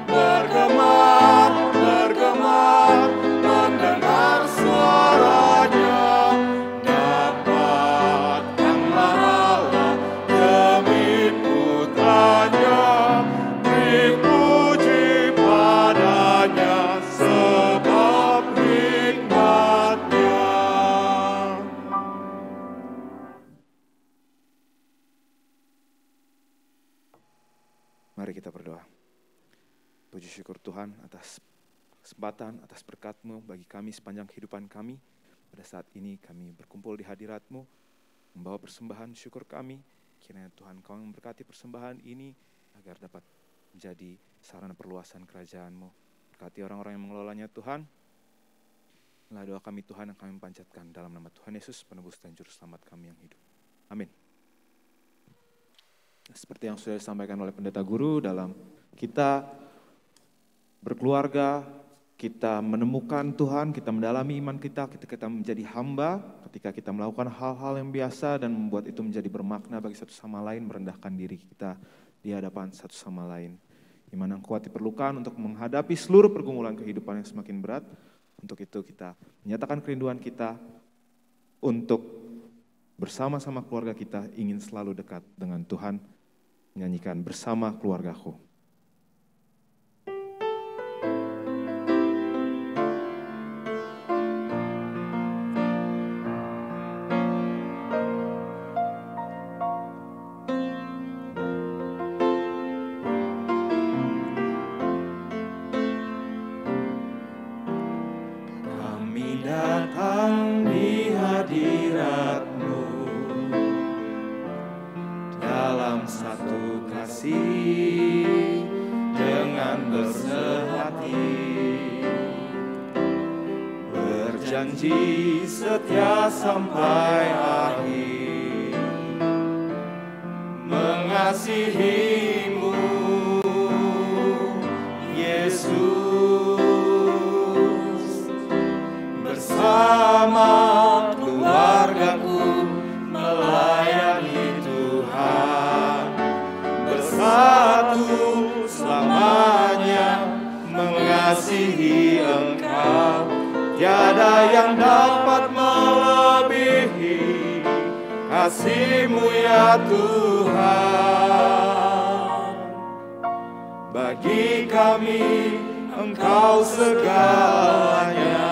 bergemar, bergemar, mendengar suaranya. Dapatkanlah Allah demi putranya, dipuji padanya sebab hikmatnya. Mari kita berdoa. Puji syukur Tuhan atas kesempatan, atas berkat-Mu bagi kami sepanjang kehidupan kami. Pada saat ini kami berkumpul di hadirat-Mu, membawa persembahan syukur kami. Kiranya Tuhan Kau memberkati persembahan ini agar dapat menjadi sarana perluasan kerajaan-Mu. Berkati orang-orang yang mengelolanya Tuhan. Inilah doa kami Tuhan yang kami panjatkan dalam nama Tuhan Yesus, penebus dan juru selamat kami yang hidup. Amin. Seperti yang sudah disampaikan oleh pendeta guru, dalam kita berkeluarga, kita menemukan Tuhan, kita mendalami iman kita, kita menjadi hamba, ketika kita melakukan hal-hal yang biasa dan membuat itu menjadi bermakna bagi satu sama lain, merendahkan diri kita di hadapan satu sama lain. Iman yang kuat diperlukan untuk menghadapi seluruh pergumulan kehidupan yang semakin berat. Untuk itu kita menyatakan kerinduan kita untuk bersama-sama keluarga kita ingin selalu dekat dengan Tuhan, menyanyikan Bersama Keluargaku. Berjanji setia sampai akhir, mengasihimu Yesus. Bersama keluargaku melayani Tuhan, bersatu selamanya mengasihi Engkau. Tiada yang dapat melebihi kasih-Mu ya Tuhan. Bagi kami Engkau segalanya.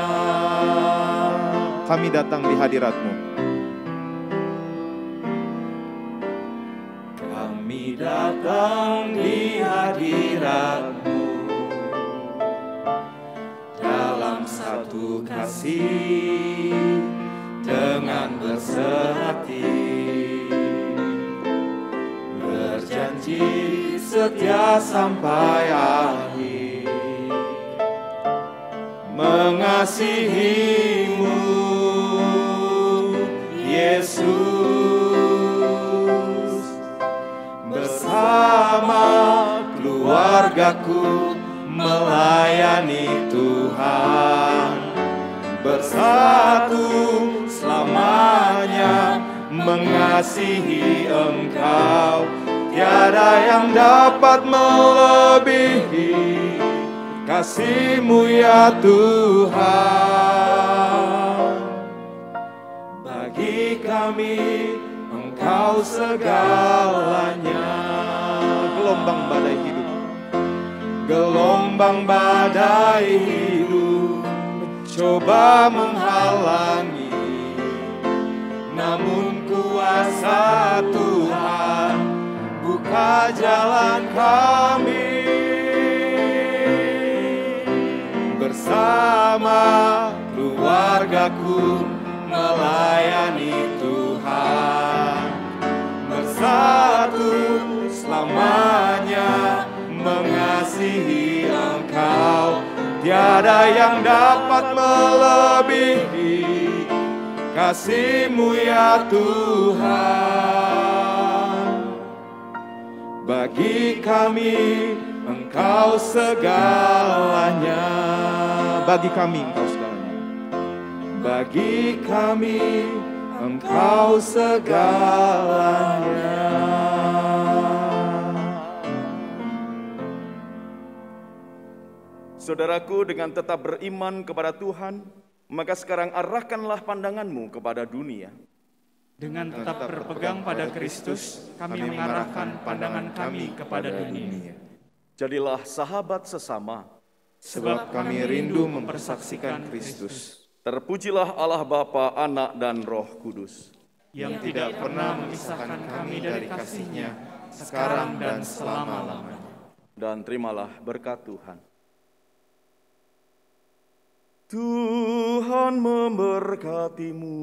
Kami datang di hadirat-Mu. Kami datang di hadirat-Mu dalam satu kasih dengan bersehati, berjanji setia sampai akhir, mengasihi-Mu Yesus. Bersama keluargaku melayani Tuhan, bersatu selamanya mengasihi Engkau. Tiada yang dapat melebihi kasih-Mu ya Tuhan. Bagi kami Engkau segalanya. Gelombang badai hidup, gelombang badai hidup mencoba menghalangi, namun kuasa Tuhan buka jalan kami. Bersama keluargaku melayani Tuhan, bersatu selamanya mengasihi Engkau. Tiada yang dapat melebihi kasih-Mu ya Tuhan. Bagi kami Engkau segalanya. Bagi kami Engkau segalanya. Bagi kami Engkau segalanya. Saudaraku, dengan tetap beriman kepada Tuhan, maka sekarang arahkanlah pandanganmu kepada dunia. Dengan tetap berpegang pada Kristus, kami mengarahkan pandangan kami kepada dunia. Jadilah sahabat sesama, sebab kami rindu mempersaksikan Kristus. Terpujilah Allah Bapa, Anak, dan Roh Kudus, yang tidak pernah memisahkan kami dari kasih-Nya, sekarang dan selama-lamanya. Dan terimalah berkat Tuhan. Tuhan memberkatimu,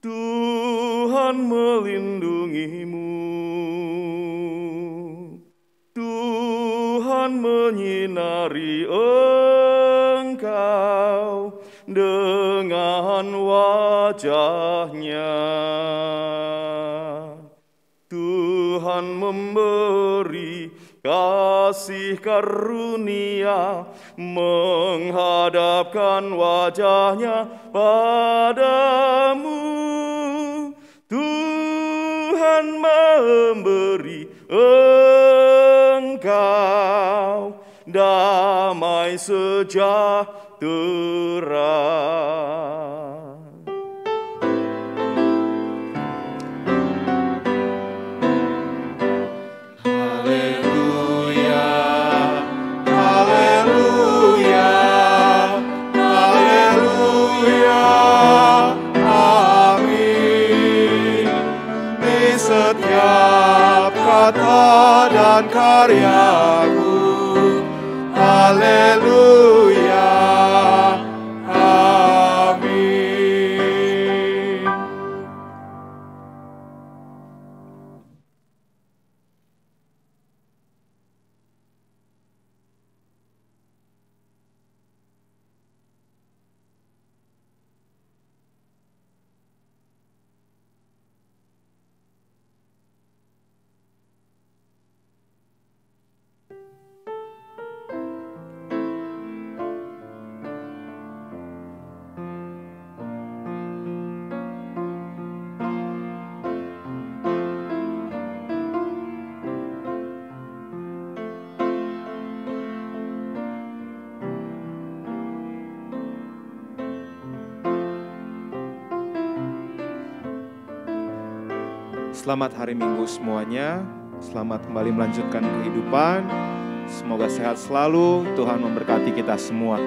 Tuhan melindungimu, Tuhan menyinari engkau dengan wajah-Nya Tuhan memberi kasih karunia, menghadapkan wajahnya padamu. Tuhan memberi engkau damai sejahtera. Kata dan karyaku, haleluya, amin. Selamat hari Minggu semuanya, selamat kembali melanjutkan kehidupan. Semoga sehat selalu, Tuhan memberkati kita semua.